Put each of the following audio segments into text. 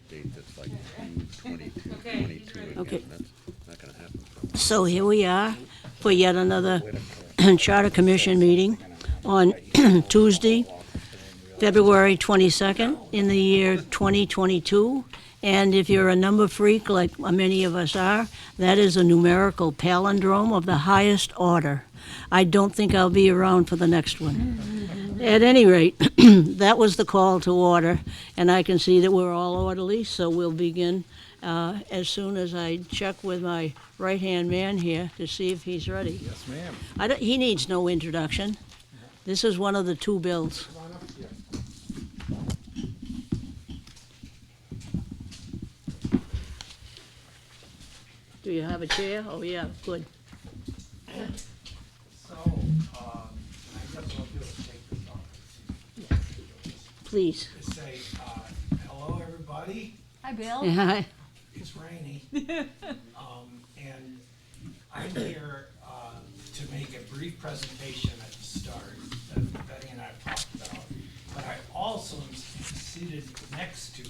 date that's like 22. Okay. That's not gonna happen. So here we are for yet another Charter Commission meeting on Tuesday, February 22nd in the year 2022. And if you're a number freak like many of us are, that is a numerical palindrome of the highest order. I don't think I'll be around for the next one. At any rate, that was the call to order, and I can see that we're all orderly, so we'll begin as soon as I check with my right-hand man here to see if he's ready. Yes, ma'am. He needs no introduction. This is one of the two bills. Come on up here. Do you have a chair? Oh, yeah, good. So, I guess what I'll do is take this off. Please. Just say, hello, everybody. Hi, Bill. Yeah, It's rainy. And I'm here to make a brief presentation at the start that Betty and I have talked about. But I also am seated next to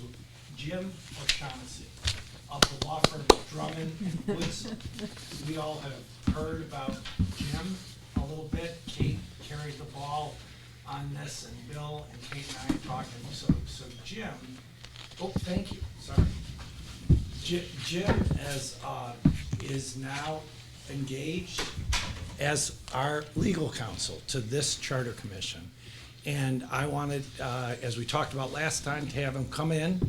Jim O'Shaughnessy of the law firm Drummond and Woodson. We all have heard about Jim a little bit. Kate carried the ball on this, and Bill and Kate and I are talking. So Jim, oh, thank you, sorry. Jim is now engaged as our legal counsel to this charter commission. And I wanted, as we talked about last time, to have him come in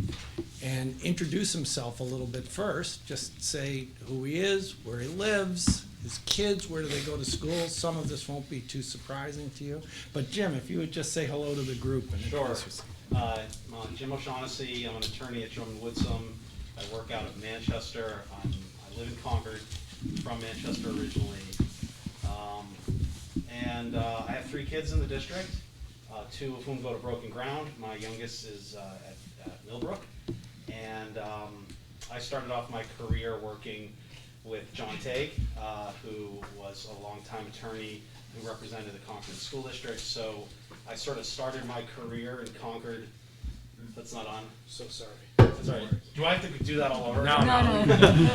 and introduce himself a little bit first, just say who he is, where he lives, his kids, where do they go to school. Some of this won't be too surprising to you. But Jim, if you would just say hello to the group and Sure. introduce yourself. I'm Jim O'Shaughnessy. I'm an attorney at Drummond Woodson. I work out of Manchester. I live in Concord, from Manchester originally. I have 3 kids in the district, 2 of whom go to Broken Ground. My youngest is at Millbrook. And I started off my career working with John Tague, who was a longtime attorney who represented the Concord School District. So I sort of started my career in Concord. That's not on. So sorry. Sorry. Do I have to do that all over? No.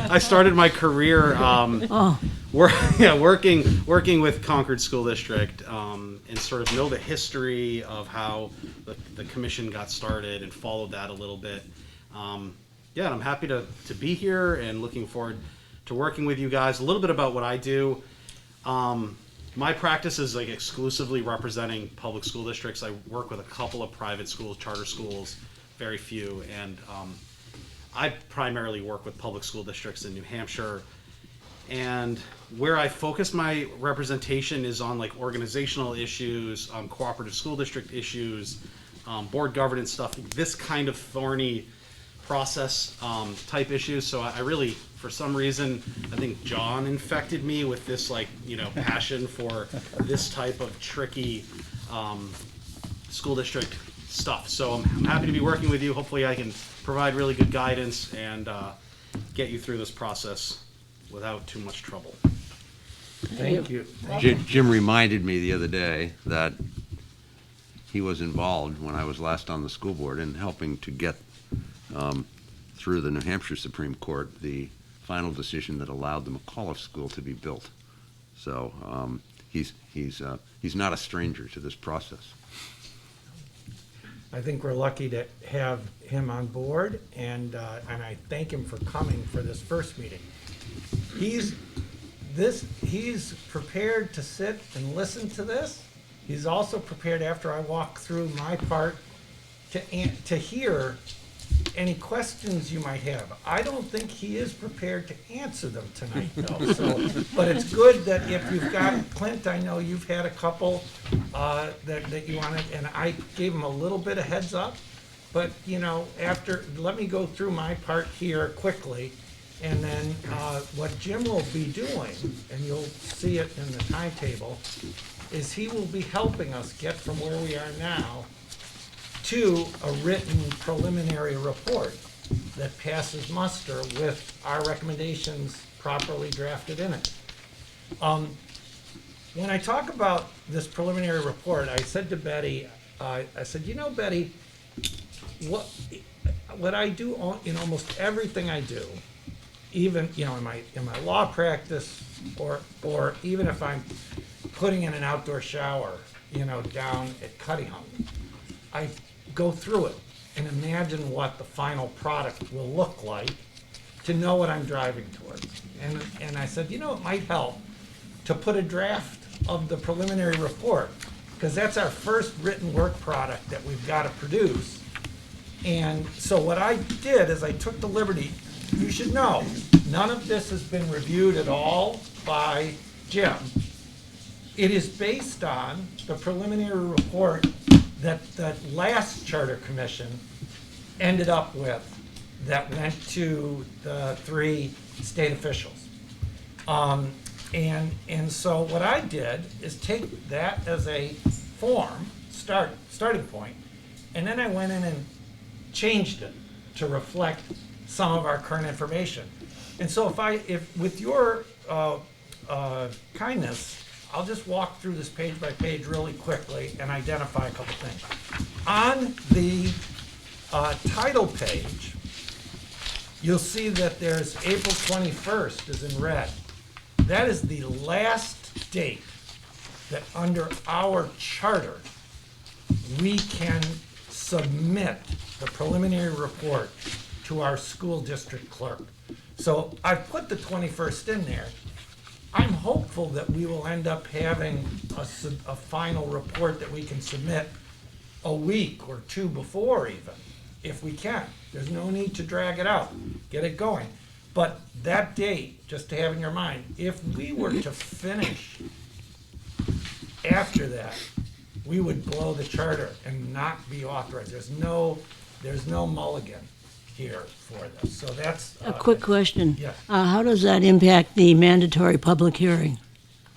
I started my career working with Concord School District and sort of know the history of how the commission got started and followed that a little bit. And I'm happy to be here and looking forward to working with you guys. A little bit about what I do. My practice is like exclusively representing public school districts. I work with a couple of private schools, charter schools, very few, and I primarily work with public school districts in New Hampshire. And where I focus my representation is on like organizational issues, cooperative school district issues, board governance stuff, this kind of thorny process type issues. So I really, for some reason, I think John infected me with this passion for this type of tricky school district stuff. So I'm happy to be working with you. Hopefully I can provide really good guidance and get you through this process without too much trouble. Thank you. Jim reminded me the other day that he was involved when I was last on the school board in helping to get through the New Hampshire Supreme Court the final decision that allowed the McAuliffe School to be built. So he's not a stranger to this process. I think we're lucky to have him on board, and I thank him for coming for this first meeting. He's prepared to sit and listen to this. He's also prepared, after I walk through my part, to hear any questions you might have. I don't think he is prepared to answer them tonight, though. But it's good that if you've got, Clint, I know you've had a couple that you wanted, and I gave him a little bit of heads up. But, let me go through my part here quickly, and then what Jim will be doing, and you'll see it in the timetable, is he will be helping us get from where we are now to a written preliminary report that passes muster with our recommendations properly drafted in it. When I talk about this preliminary report, I said to Betty, I said, Betty, what I do in almost everything I do, even, you know, in my law practice, or even if I'm putting in an outdoor shower, you know, down at Cuttyhunk, I go through it and imagine what the final product will look like to know what I'm driving towards. And I said, you know, it might help to put a draft of the preliminary report, because that's our first written work product that we've got to produce. And so what I did is I took the liberty, you should know, none of this has been reviewed at all by Jim. It is based on the preliminary report that the last Charter Commission ended up with that went to the 3 state officials. And so what I did is take that as a form, starting point, and then I went in and changed it to reflect some of our current information. And so if with your kindness, I'll just walk through this page by page really quickly and identify a couple things. On the title page, you'll see that there's April 21st is in red. That is the last date that under our charter, we can submit the preliminary report to our school district clerk. So I put the 21st in there. I'm hopeful that we will end up having a final report that we can submit a week or 2 before even, if we can. There's no need to drag it out, get it going. But that date, just to have in your mind, if we were to finish after that, we would blow the charter and not be authorized. There's no mulligan here for this. So that's A quick question. Yeah. How does that impact the mandatory public hearing?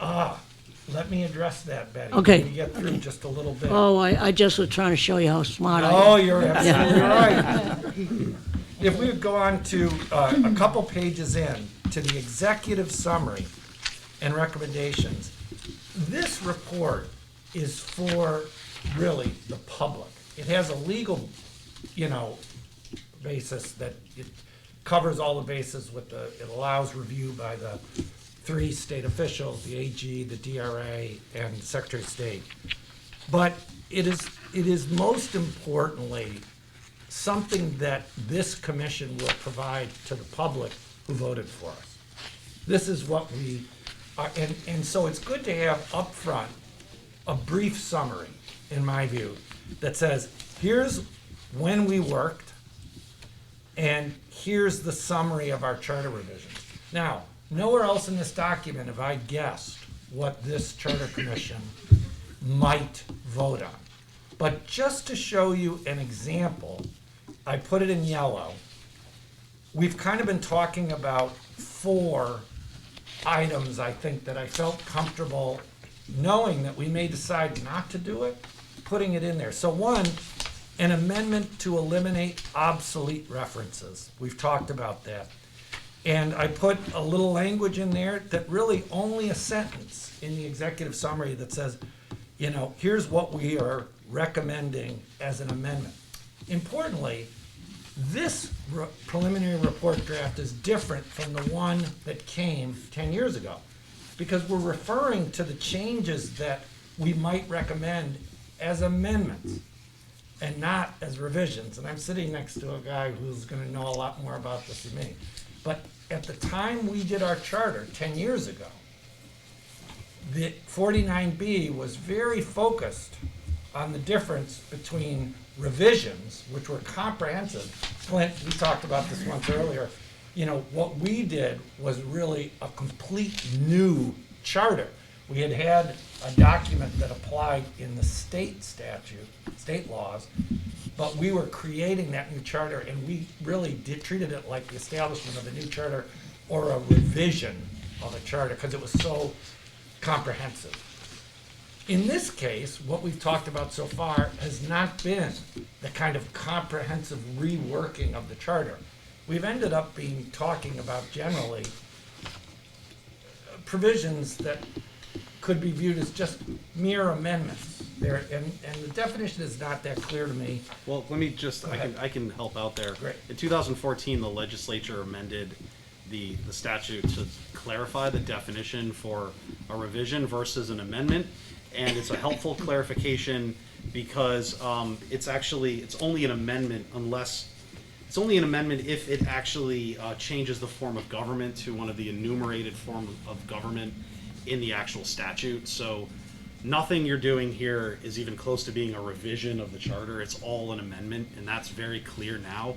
Let me address that, Betty. Okay. Let me get through just a little bit. Oh, I just was trying to show you how smart I Oh, am. you're absolutely right. If we would go on to a couple pages in to the executive summary and recommendations, this report is for really the public. It has a legal, basis that it covers all the bases with it allows review by the 3 state officials, the AG, the DRA, and the Secretary of State. But it is most importantly something that this commission will provide to the public who voted for us. This is what we, and so it's good to have upfront a brief summary, in my view, that says, here's when we worked, and here's the summary of our charter revisions. Now, nowhere else in this document have I guessed what this charter commission might vote on. But just to show you an example, I put it in yellow. We've kind of been talking about 4 items, I think, that I felt comfortable knowing that we may decide not to do it, putting it in there. So 1, an amendment to eliminate obsolete references. We've talked about that. And I put a little language in there that really only a sentence in the executive summary that says, here's what we are recommending as an amendment. Importantly, this preliminary report draft is different from the one that came 10 years ago, because we're referring to the changes that we might recommend as amendments and not as revisions. And I'm sitting next to a guy who's going to know a lot more about this than me. But at the time we did our charter 10 years ago, the 49B was very focused on the difference between revisions, which were comprehensive. Clint, we talked about this once earlier. What we did was really a complete new charter. We had a document that applied in the state statute, state laws, but we were creating that new charter, and we really treated it like the establishment of a new charter or a revision of a charter, because it was so comprehensive. In this case, what we've talked about so far has not been the kind of comprehensive reworking of the charter. We've ended up talking about generally provisions that could be viewed as just mere amendments. There, and the definition is not that clear to me. Well, let me just, ahead. I can help out there. Great. In 2014, the legislature amended the statute to clarify the definition for a revision versus an amendment. And it's a helpful clarification because it's only an amendment it's only an amendment if it actually changes the form of government to one of the enumerated form of government in the actual statute. So nothing you're doing here is even close to being a revision of the charter. It's all an amendment, and that's very clear now.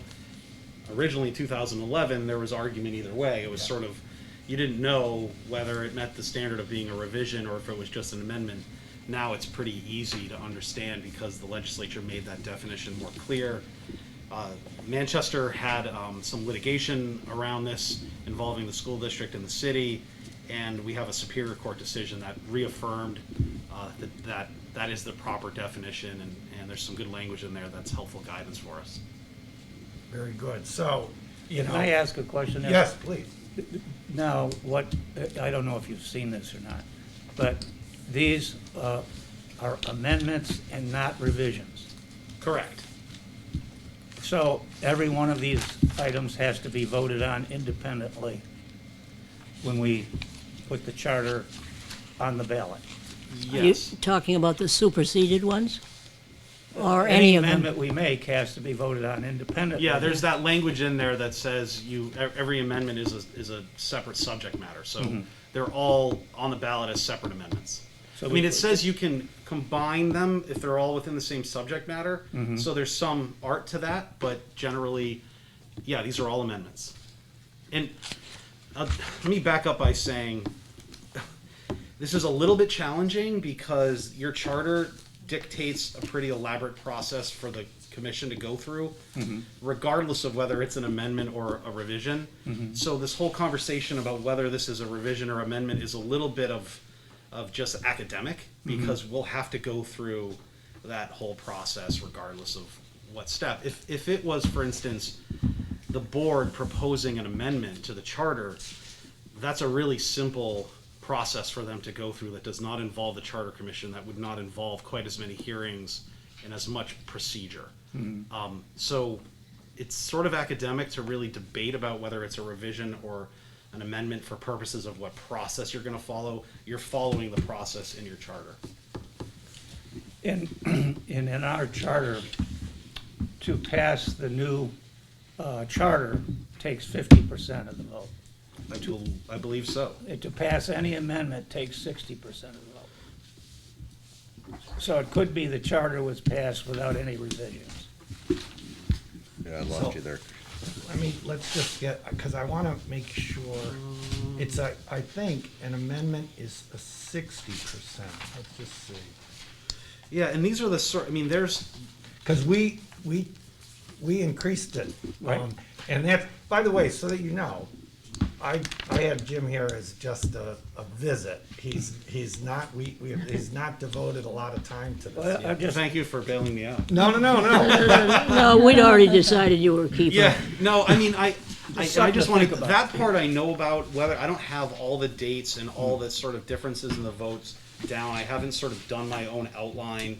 Originally, in 2011, there was argument either way. It was sort of, you didn't know whether it met the standard of being a revision or if it was just an amendment. Now it's pretty easy to understand because the legislature made that definition more clear. Manchester had some litigation around this involving the school district and the city, and we have a Superior Court decision that reaffirmed that is the proper definition, and there's some good language in there that's helpful guidance for us. Very good. So, you know. Can I ask a question? Yes, please. Now, I don't know if you've seen this or not, but these are amendments and not revisions. Correct. So every one of these items has to be voted on independently when we put the charter on the ballot. Are you Yes. talking about the superseded ones? Or any of them? amendment we make has to be voted on independently. Yeah, there's that language in there that says every amendment is a separate subject matter. So they're all on the ballot as separate amendments. So I mean, we- it says you can combine them if they're all within the same subject matter. So there's some art to that, but generally, yeah, these are all amendments. And let me back up by saying this is a little bit challenging because your charter dictates a pretty elaborate process for the commission to go through, regardless of whether it's an amendment or a revision. So this whole conversation about whether this is a revision or amendment is a little bit of just academic, because we'll have to go through that whole process regardless of what step. If it was, for instance, the board proposing an amendment to the charter, that's a really simple process for them to go through that does not involve the charter commission, that would not involve quite as many hearings and as much procedure. So it's sort of academic to really debate about whether it's a revision or an amendment for purposes of what process you're going to follow. You're following the process in your charter. In our charter, to pass the new charter takes 50% of the vote. I believe so. To pass any amendment takes 60% of the vote. So it could be the charter was passed without any revisions. Yeah, I lost you there. Let's just get, because I want to make sure, I think an amendment is a 60%. Let's just see. Yeah, and these are the sort, there's, Because we increased it. Right. And that's, by the way, so that you know, I have Jim here as just a visit. He's not devoted a lot of time to Well, this yet. thank you for bailing me out. No. No, we'd already decided you were a keeper. Yeah, no, I just something to want think to, about. that part I know about, whether, I don't have all the dates and all the sort of differences in the votes down. I haven't sort of done my own outline.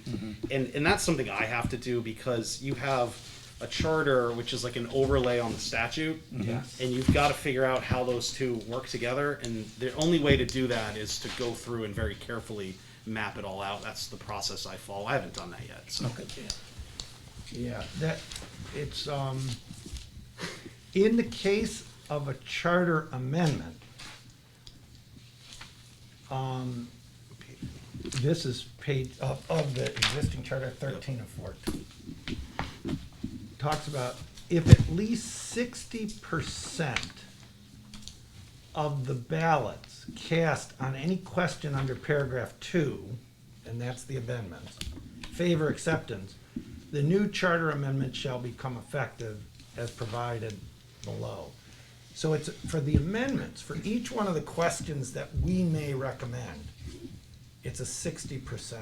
And that's something I have to do because you have a charter, which is like an overlay on the statute. Yes. And you've got to figure out how those two work together. And the only way to do that is to go through and very carefully map it all out. That's the process I follow. I haven't done that yet, so. Okay. Yeah, it's, in the case of a charter amendment, this is page, of the existing charter, 13 and 14. Talks about if at least 60% of the ballots cast on any question under paragraph 2, and that's the amendments, favor acceptance, the new charter amendment shall become effective as provided below. So it's for the amendments, for each one of the questions that we may recommend, it's a 60%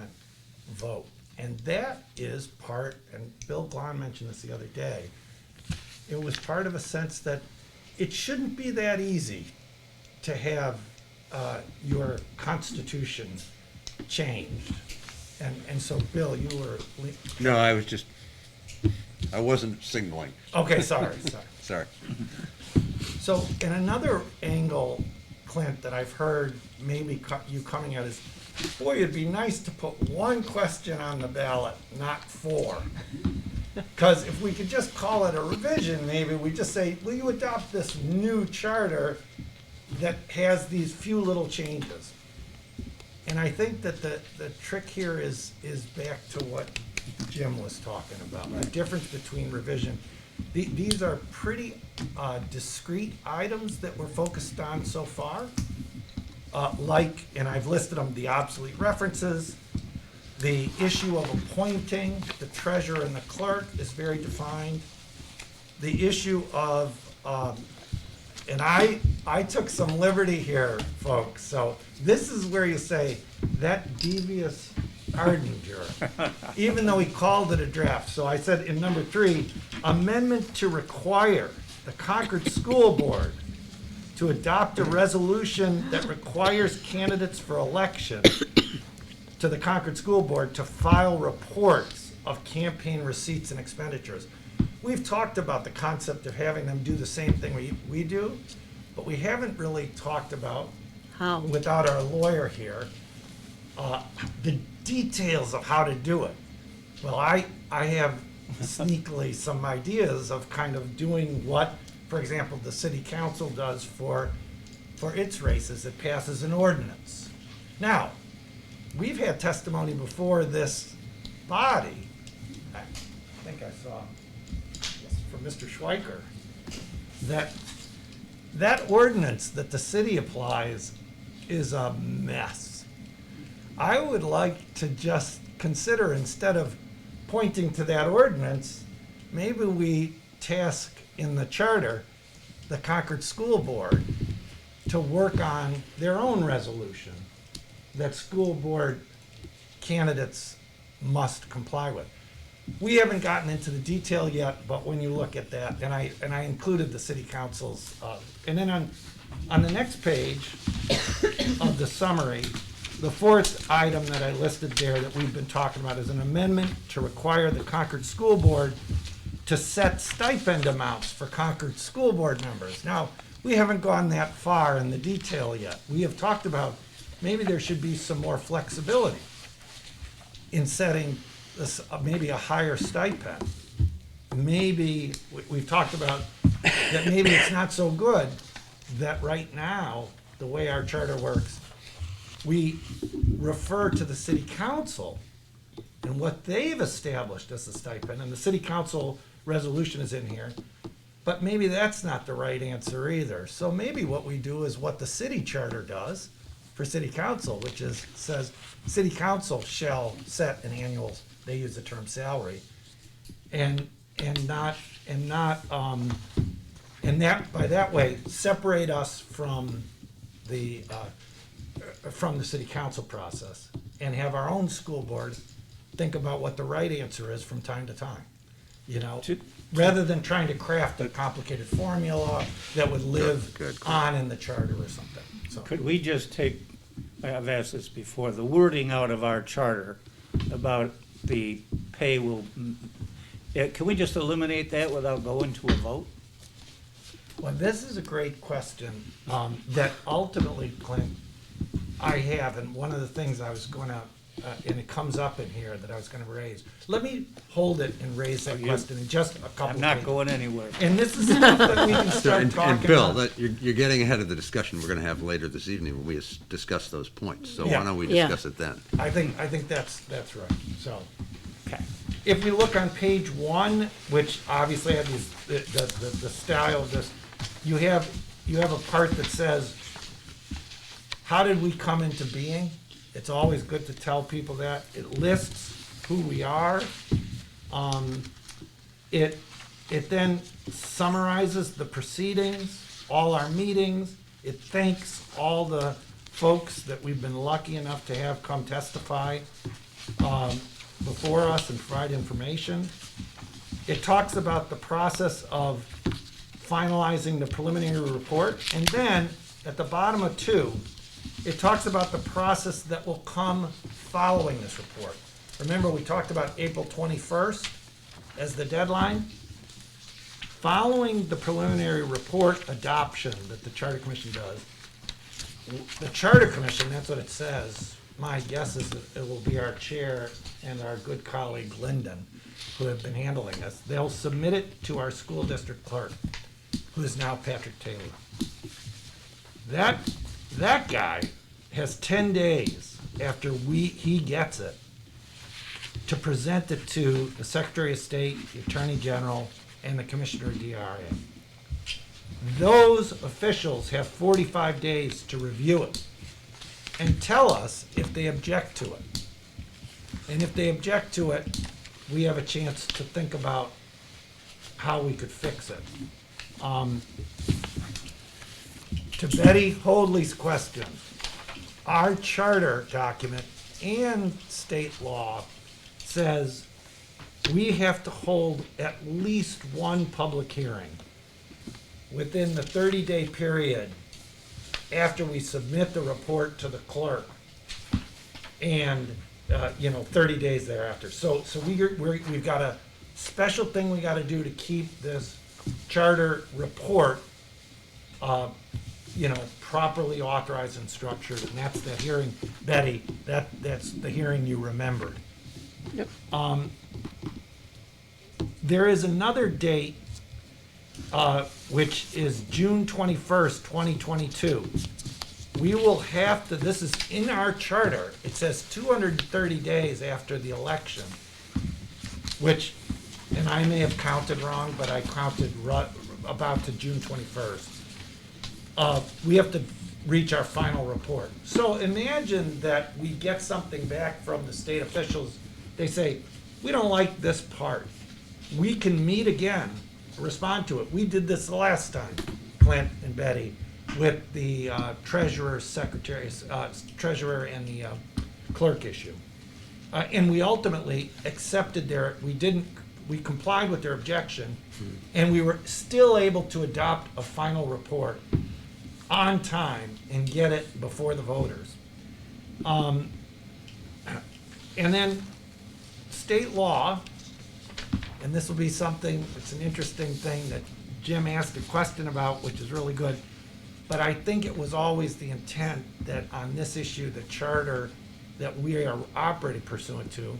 vote. And that is part, and Bill Glahn mentioned this the other day, it was part of a sense that it shouldn't be that easy to have your Constitution changed. And so, Bill, you were, No, I wasn't signaling. okay, sorry. Sorry. So, in another angle, Clint, that I've heard maybe you coming at is, boy, it'd be nice to put one question on the ballot, not four. Because if we could just call it a revision, maybe we just say, will you adopt this new charter that has these few little changes? And I think that the trick here is back to what Jim was talking about, the difference between revision. These are pretty discrete items that we're focused on so far. Like, and I've listed them, the obsolete references, the issue of appointing the treasurer and the clerk is very defined. The issue of, and I took some liberty here, folks, so this is where you say, that devious Ardinger, even though he called it a draft. So I said in number 3, amendment to require the Concord School Board to adopt a resolution that requires candidates for election to the Concord School Board to file reports of campaign receipts and expenditures. We've talked about the concept of having them do the same thing we do, but we haven't really talked about, How? without our lawyer here, the details of how to do it. Well, I have sneakily some ideas of kind of doing what, for example, the city council does for its races. It passes an ordinance. Now, we've had testimony before this body, I think I saw from Mr. Schweiker, that ordinance that the city applies is a mess. I would like to just consider, instead of pointing to that ordinance, maybe we task in the charter the Concord School Board to work on their own resolution that school board candidates must comply with. We haven't gotten into the detail yet, but when you look at that, and I included the city council's, and then on the next page of the summary, the 4th item that I listed there that we've been talking about is an amendment to require the Concord School Board to set stipend amounts for Concord School Board members. Now, we haven't gone that far in the detail yet. We have talked about maybe there should be some more flexibility in setting this, maybe a higher stipend. Maybe, we've talked about that maybe it's not so good that right now, the way our charter works, we refer to the city council and what they've established as a stipend, and the city council resolution is in here, but maybe that's not the right answer either. So maybe what we do is what the city charter does for city council, which is, says, city council shall set an annual, they use the term salary, and that, by that way, separate us from the city council process, and have our own school board think about what the right answer is from time to time, you know, rather than trying to craft a complicated formula that would live Good. on in the charter or something, so. Could we just take, I've asked this before, the wording out of our charter about the pay will, can we just eliminate that without going to a vote? Well, this is a great question, that ultimately, Clint, I have, and one of the things I was gonna, and it comes up in here that I was gonna raise. Let me hold it and raise that question in just a couple I'm of not minutes. going anywhere. And this is stuff that we can start And talking Bill, about. you're getting ahead of the discussion we're going to have later this evening when we discuss those points. So Yeah. why don't we Yeah. discuss it then? I think that's right, so. Okay. If we look on page 1, which obviously had these, the style of this, you have a part that says, how did we come into being? It's always good to tell people that. It lists who we are. It then summarizes the proceedings, all our meetings. It thanks all the folks that we've been lucky enough to have come testify before us and provide information. It talks about the process of finalizing the preliminary report. And then, at the bottom of 2, it talks about the process that will come following this report. Remember, we talked about April 21st as the deadline? Following the preliminary report adoption that the Charter Commission does, the Charter Commission, that's what it says, my guess is that it will be our chair and our good colleague Lyndon, who have been handling this. They'll submit it to our school district clerk, who is now Patrick Taylor. That guy has 10 days after he gets it to present it to the Secretary of State, the Attorney General, and the Commissioner of DRA. Those officials have 45 days to review it and tell us if they object to it. And if they object to it, we have a chance to think about how we could fix it. To Betty Hoadley's question, our charter document and state law says we have to hold at least one public hearing within the 30-day period after we submit the report to the clerk, and 30 days thereafter. So we've got a special thing we got to do to keep this charter report, properly authorized and structured, and that's that hearing, Betty. That's the hearing you remembered. Yep. There is another date, which is June 21st, 2022. We will have to, this is in our charter, it says 230 days after the election, which, and I may have counted wrong, but I counted about to June 21st. We have to reach our final report. So imagine that we get something back from the state officials. They say, we don't like this part. We can meet again, respond to it. We did this the last time, Clint and Betty, with the treasurer and the clerk issue. And we ultimately accepted we complied with their objection, and we were still able to adopt a final report on time and get it before the voters. And then state law, and this will be something, it's an interesting thing that Jim asked a question about, which is really good, but I think it was always the intent that on this issue, the charter that we are operating pursuant to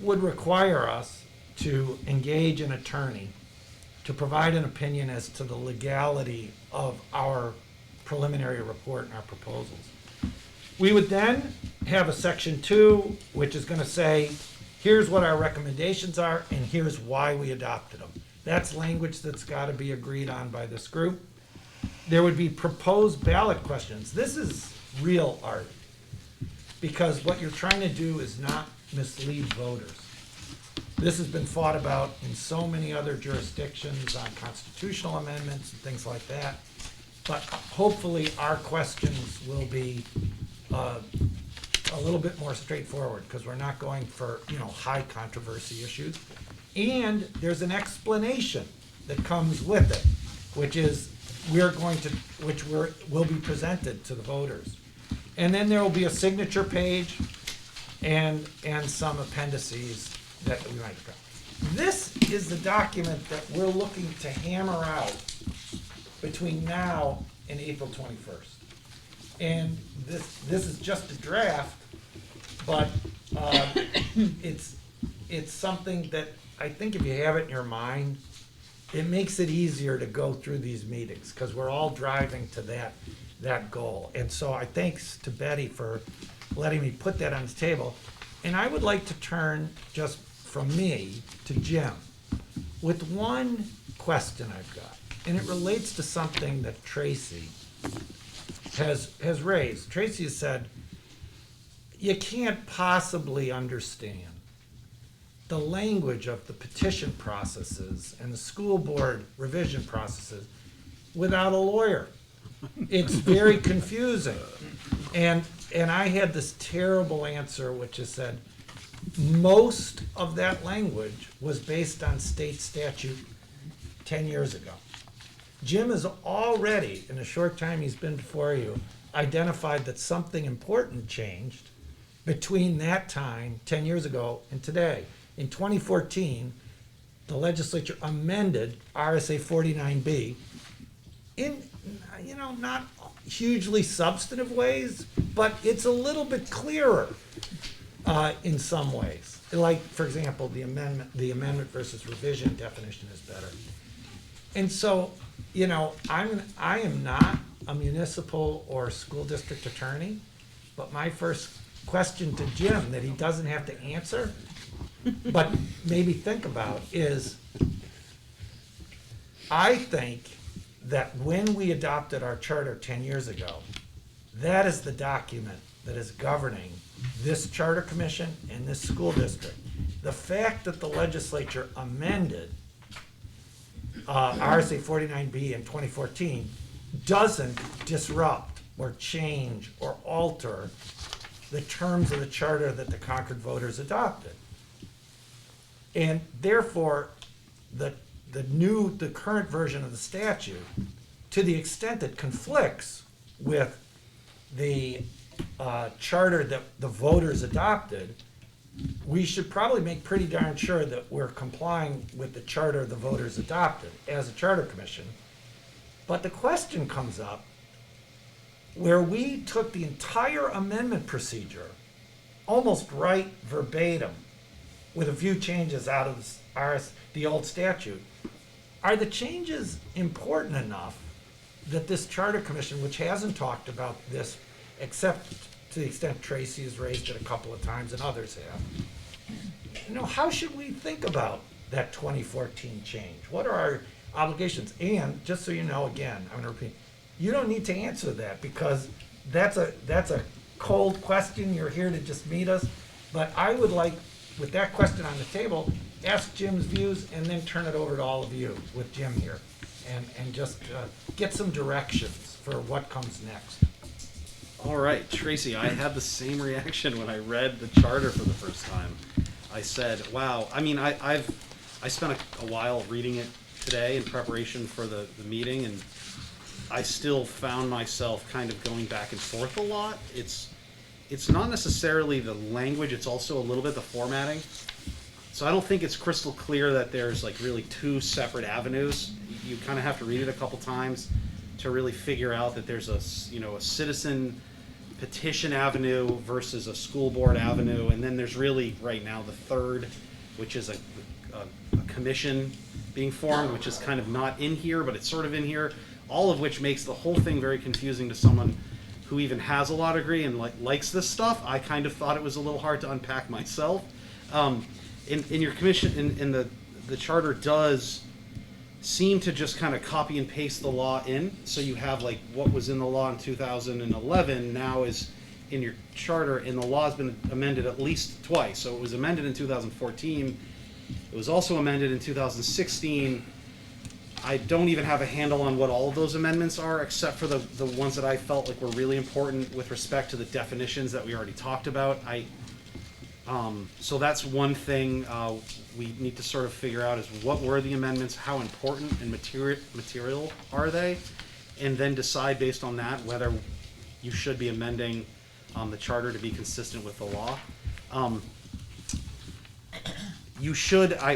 would require us to engage an attorney to provide an opinion as to the legality of our preliminary report and our proposals. We would then have a section 2, which is going to say, here's what our recommendations are, and here's why we adopted them. That's language that's got to be agreed on by this group. There would be proposed ballot questions. This is real art, because what you're trying to do is not mislead voters. This has been fought about in so many other jurisdictions on constitutional amendments and things like that. But hopefully our questions will be a little bit more straightforward, because we're not going for high controversy issues. And there's an explanation that comes with it, which is will be presented to the voters. And then there will be a signature page and some appendices that we might go. This is the document that we're looking to hammer out between now and April 21st. And this is just a draft, but it's something that I think if you have it in your mind, it makes it easier to go through these meetings, because we're all driving to that goal. And so I thanks to Betty for letting me put that on the table. And I would like to turn just from me to Jim with one question I've got. And it relates to something that Tracy has raised. Tracy has said, you can't possibly understand the language of the petition processes and the school board revision processes without a lawyer. It's very confusing. And I had this terrible answer, which is said, most of that language was based on state statute 10 years ago. Jim has already, in a short time he's been before you, identified that something important changed between that time, 10 years ago, and today. In 2014, the legislature amended RSA 49B in, not hugely substantive ways, but it's a little bit clearer in some ways. Like, for example, the amendment versus revision definition is better. And so, I am not a municipal or school district attorney, but my first question to Jim that he doesn't have to answer, but maybe think about, is I think that when we adopted our charter 10 years ago, that is the document that is governing this charter commission and this school district. The fact that the legislature amended RSA 49B in 2014 doesn't disrupt or change or alter the terms of the charter that the Concord voters adopted. And therefore, the current version of the statute, to the extent it conflicts with the charter that the voters adopted, we should probably make pretty darn sure that we're complying with the charter the voters adopted as a charter commission. But the question comes up where we took the entire amendment procedure, almost right verbatim, with a few changes out of the old statute. Are the changes important enough that this charter commission, which hasn't talked about this except to the extent Tracy has raised it a couple of times and others have, how should we think about that 2014 change? What are our obligations? And just so you know, again, I'm going to repeat, you don't need to answer that because that's a cold question. You're here to just meet us. But I would like, with that question on the table, ask Jim's views and then turn it over to all of you with Jim here and just get some directions for what comes next. All right, Tracy, I had the same reaction when I read the charter for the first time. I said, wow. I mean, I spent a while reading it today in preparation for the meeting, and I still found myself kind of going back and forth a lot. It's not necessarily the language, it's also a little bit the formatting. So I don't think it's crystal clear that there's like really two separate avenues. You kind of have to read it a couple times to really figure out that there's a citizen petition avenue versus a school board avenue, and then there's really right now the third, which is a commission being formed, which is kind of not in here, but it's sort of in here, all of which makes the whole thing very confusing to someone who even has a law degree and likes this stuff. I kind of thought it was a little hard to unpack myself. In your commission, in the charter does seem to just kind of copy and paste the law in. So you have like what was in the law in 2011 now is in your charter, and the law has been amended at least twice. So it was amended in 2014. It was also amended in 2016. I don't even have a handle on what all of those amendments are, except for the ones that I felt like were really important with respect to the definitions that we already talked about. So that's one thing we need to sort of figure out is what were the amendments, how important and material are they, and then decide based on that whether you should be amending the charter to be consistent with the law.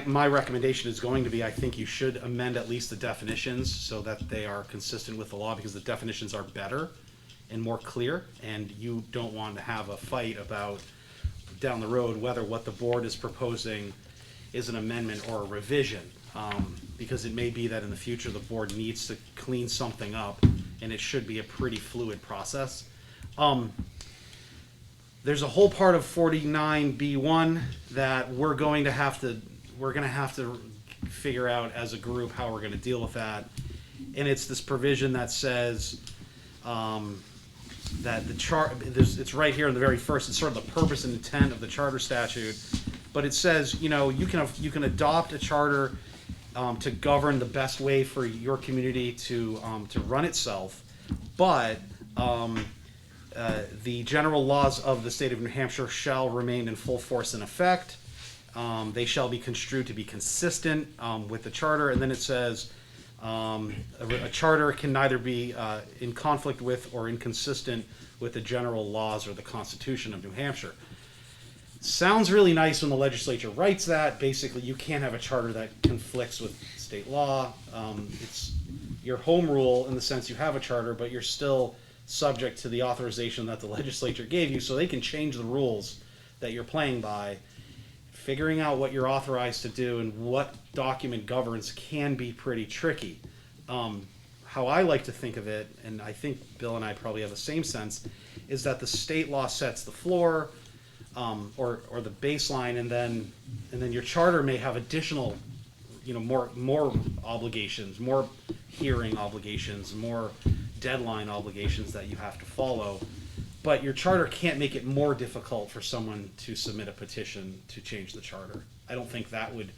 My recommendation is going to be, I think you should amend at least the definitions so that they are consistent with the law, because the definitions are better and more clear, and you don't want to have a fight about down the road whether what the board is proposing is an amendment or a revision, because it may be that in the future the board needs to clean something up, and it should be a pretty fluid process. There's a whole part of 49B1 that we're going to have to figure out as a group how we're going to deal with that, and it's this provision that says that it's right here in the very first. It's sort of the purpose and intent of the charter statute, but it says you can adopt a charter to govern the best way for your community to run itself, but the general laws of the state of New Hampshire shall remain in full force and effect. They shall be construed to be consistent with the charter, and then it says A charter can neither be in conflict with or inconsistent with the general laws or the Constitution of New Hampshire. Sounds really nice when the legislature writes that. Basically, you can't have a charter that conflicts with state law. It's your home rule in the sense you have a charter, but you're still subject to the authorization that the legislature gave you, so they can change the rules that you're playing by. Figuring out what you're authorized to do and what document governs can be pretty tricky. How I like to think of it, and I think Bill and I probably have the same sense, is that the state law sets the floor, or the baseline, and then your charter may have additional, more obligations, more hearing obligations, more deadline obligations that you have to follow. But your charter can't make it more difficult for someone to submit a petition to change the charter. I don't think that would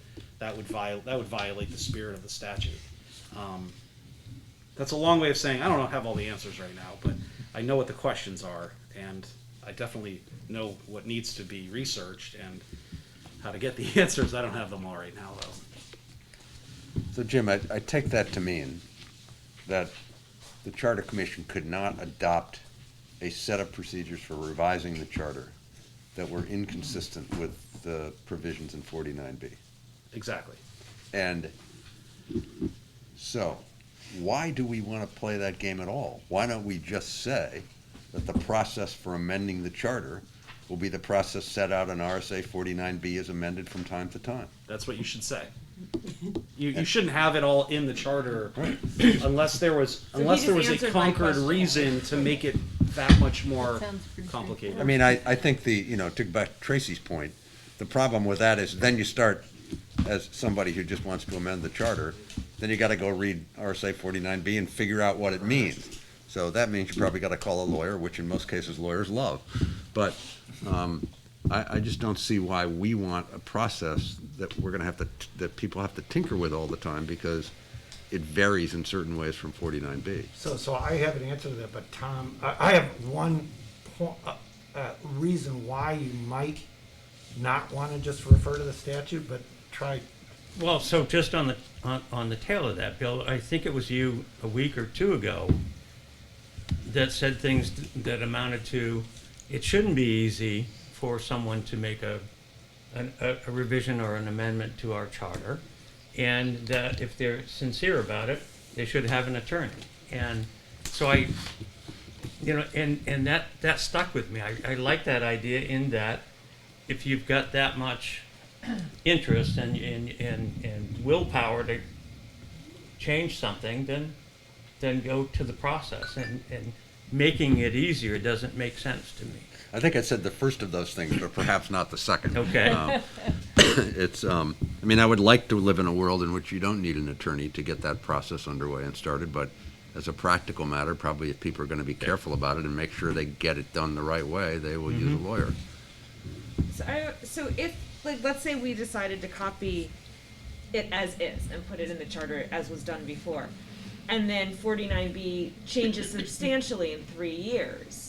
violate the spirit of the statute. That's a long way of saying I don't have all the answers right now, but I know what the questions are, and I definitely know what needs to be researched and how to get the answers. I don't have them all right now, though. So Jim, I take that to mean that the Charter Commission could not adopt a set of procedures for revising the charter that were inconsistent with the provisions in 49B. Exactly. And so, why do we want to play that game at all? Why don't we just say that the process for amending the charter will be the process set out in RSA 49B as amended from time to time? That's what you should say. You shouldn't have it all in the charter unless there was he just a answered my conquered question. reason to make it that much more Sounds pretty complicated. I mean, I think to go back to Tracy's point, the problem with that is then you start, as somebody who just wants to amend the charter, then you gotta go read RSA 49B and figure out what it means. So that means you probably gotta call a lawyer, which in most cases lawyers love. But I just don't see why we want a process that we're gonna have to, that people have to tinker with all the time because it varies in certain ways from 49B. So I have an answer to that, but Tom, I have one reason why you might not want to just refer to the statute, but try. Well, so just on the tail of that, Bill, I think it was you a week or two ago that said things that amounted to, it shouldn't be easy for someone to make a revision or an amendment to our charter, and that if they're sincere about it, they should have an attorney. And so and that stuck with me. I like that idea in that if you've got that much interest and willpower to change something, then go to the process. And making it easier doesn't make sense to me. I think I said the first of those things, but perhaps not the second. Okay. It's, I mean, I would like to live in a world in which you don't need an attorney to get that process underway and started, but as a practical matter, probably if people are going to be careful about it and make sure they get it done the right way, they will use a lawyer. So if, like, let's say we decided to copy it as is and put it in the charter as was done before, and then 49B changes substantially in 3 years,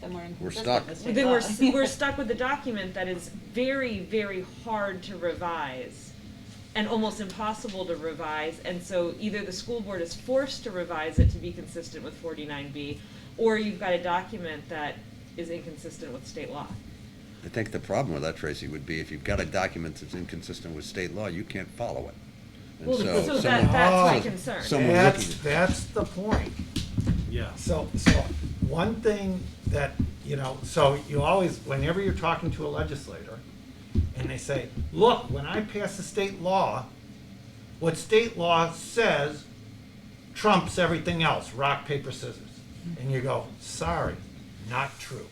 Then We're stuck. then we're stuck with a document that is very, very hard to revise and almost impossible to revise. And so either the school board is forced to revise it to be consistent with 49B, or you've got a document that is inconsistent with state law. I think the problem with that, Tracy, would be if you've got a document that's inconsistent with state law, you can't follow it. And Well, so someone- that's my so concern. someone looking, That's the point. Yeah. So one thing that, so you always, whenever you're talking to a legislator, and they say, look, when I pass a state law, what state law says trumps everything else, rock, paper, scissors. And you go, sorry, not true.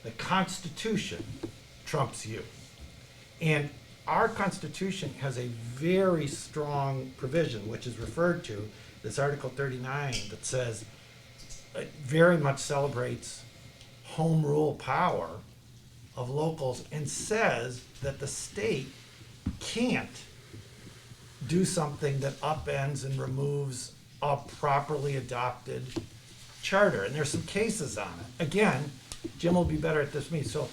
The Constitution trumps you. And our Constitution has a very strong provision, which is referred to, this Article 39, that says, it very much celebrates home rule power of locals and says that the state can't do something that upends and removes a properly adopted charter. And there's some cases on it. Again, Jim will be better at this than me. So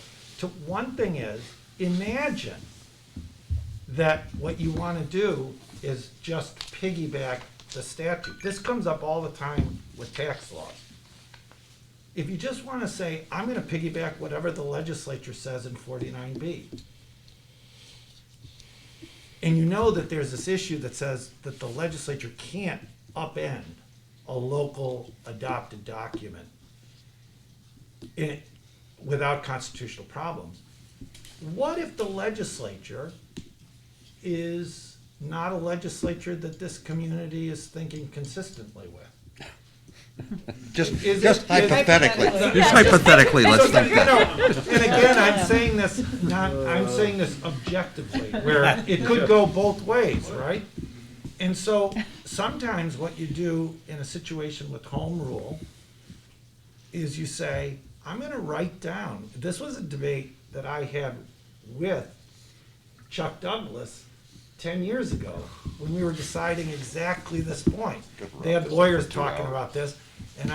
one thing is, imagine that what you want to do is just piggyback the statute. This comes up all the time with tax laws. If you just want to say, I'm going to piggyback whatever the legislature says in 49B, and you know that there's this issue that says that the legislature can't upend a local adopted document without constitutional problems. What if the legislature is not a legislature that this community is thinking consistently with? Just Just hypothetically, hypothetically. just hypothetically, let's So, think you that. know, and again, I'm saying this objectively, where it could go both ways, right? And so sometimes what you do in a situation with home rule is you say, I'm gonna write down, this was a debate that I had with Chuck Douglas 10 years ago, when we were deciding exactly this point. They had lawyers talking about this, and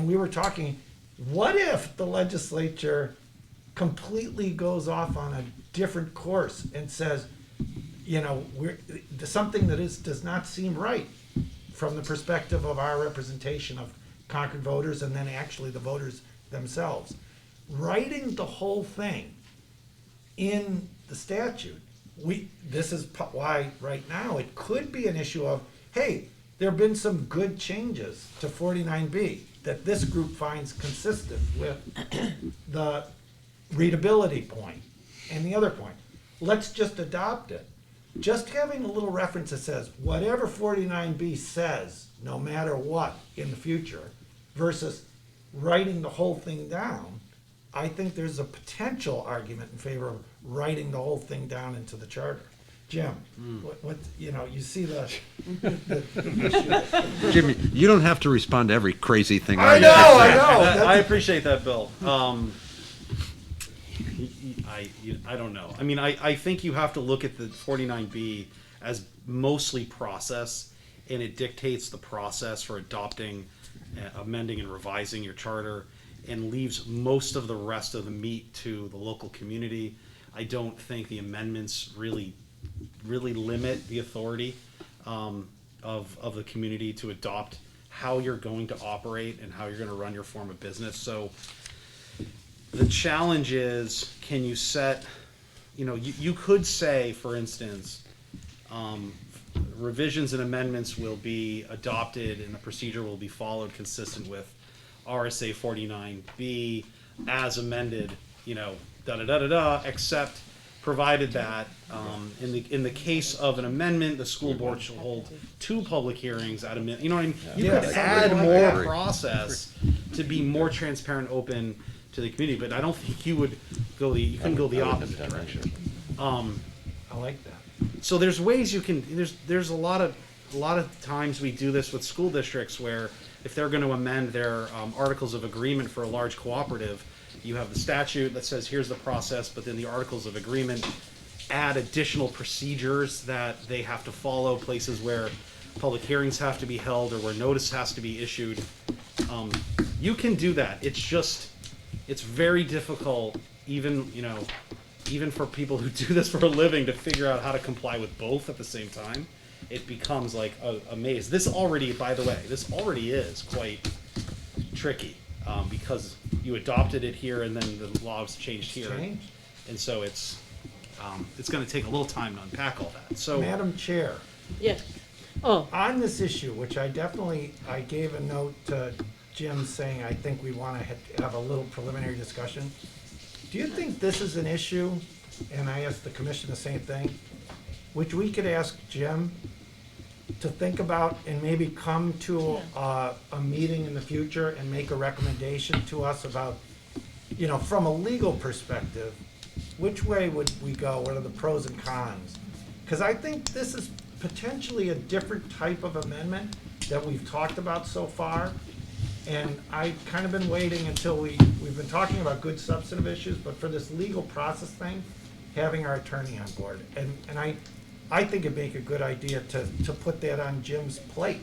we were talking, what if the legislature completely goes off on a different course and says, you know, something that does not seem right from the perspective of our representation of Concord voters and then actually the voters themselves. Writing the whole thing in the statute, this is why right now it could be an issue of, hey, there have been some good changes to 49B that this group finds consistent with the readability point and the other point. Let's just adopt it. Just having a little reference that says, whatever 49B says, no matter what in the future, versus writing the whole thing down, I think there's a potential argument in favor of writing the whole thing down into the charter. Jim, what you know, you see the issue. Jimmy, you don't have to respond to every crazy thing. I know. I appreciate that, Bill. I don't know. I mean, I think you have to look at the 49B as mostly process, and it dictates the process for adopting, amending, and revising your charter, and leaves most of the rest of the meat to the local community. I don't think the amendments really limit the authority of the community to adopt how you're going to operate and how you're going to run your form of business. So the challenge is, can you set, you could say, for instance, revisions and amendments will be adopted and the procedure will be followed consistent with RSA 49B as amended, except provided that in the case of an amendment, the school board shall hold 2 public hearings at a minute. You know what I mean? You Yeah, could something add like more that. process to be more transparent, open to the community, but I don't think you would go you couldn't go the opposite direction. I like that. So there's ways you can. There's a lot of times we do this with school districts where if they're going to amend their articles of agreement for a large cooperative, you have the statute that says here's the process, but then the articles of agreement add additional procedures that they have to follow, places where public hearings have to be held or where notice has to be issued. You can do that. It's very difficult, even for people who do this for a living, to figure out how to comply with both at the same time. It becomes like a maze. This already is quite tricky because you adopted it here and then the laws changed here, Changed. and so it's going to take a little time to unpack all that. So, Madam Chair, Yes. Oh, on this issue, which I gave a note to Jim saying I think we want to have a little preliminary discussion. Do you think this is an issue, and I asked the commission the same thing, which we could ask Jim to think about and maybe come to a meeting in the future and make a recommendation to us about, from a legal perspective, which way would we go? What are the pros and cons? Because I think this is potentially a different type of amendment that we've talked about so far. And I've kind of been waiting until we've been talking about good substantive issues, but for this legal process thing, having our attorney on board. And I think it'd make a good idea to put that on Jim's plate.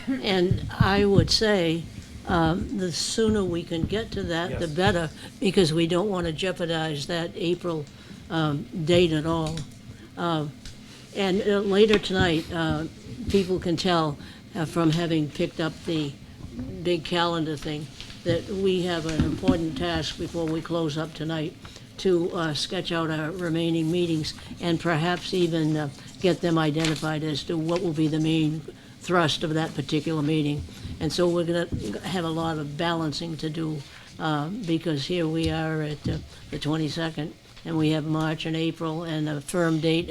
and I would say, the sooner we can get to that, the Yes. better, because we don't want to jeopardize that April date at all. And later tonight, people can tell from having picked up the big calendar thing that we have an important task before we close up tonight to sketch out our remaining meetings and perhaps even get them identified as to what will be the main thrust of that particular meeting. And so we're going to have a lot of balancing to do because here we are at the 22nd, and we have March and April and a firm date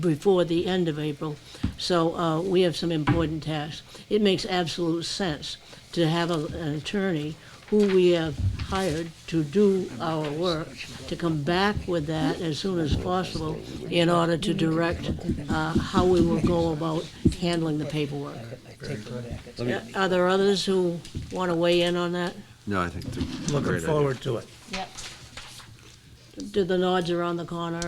before the end of April. So we have some important tasks. It makes absolute sense to have an attorney who we have hired to do our work, to come back with that as soon as possible in order to direct how we will go about handling the paperwork. Are there others who want to weigh in on that? No, I think it's a Looking great idea. forward to it. Yep. Do the nods around the corner?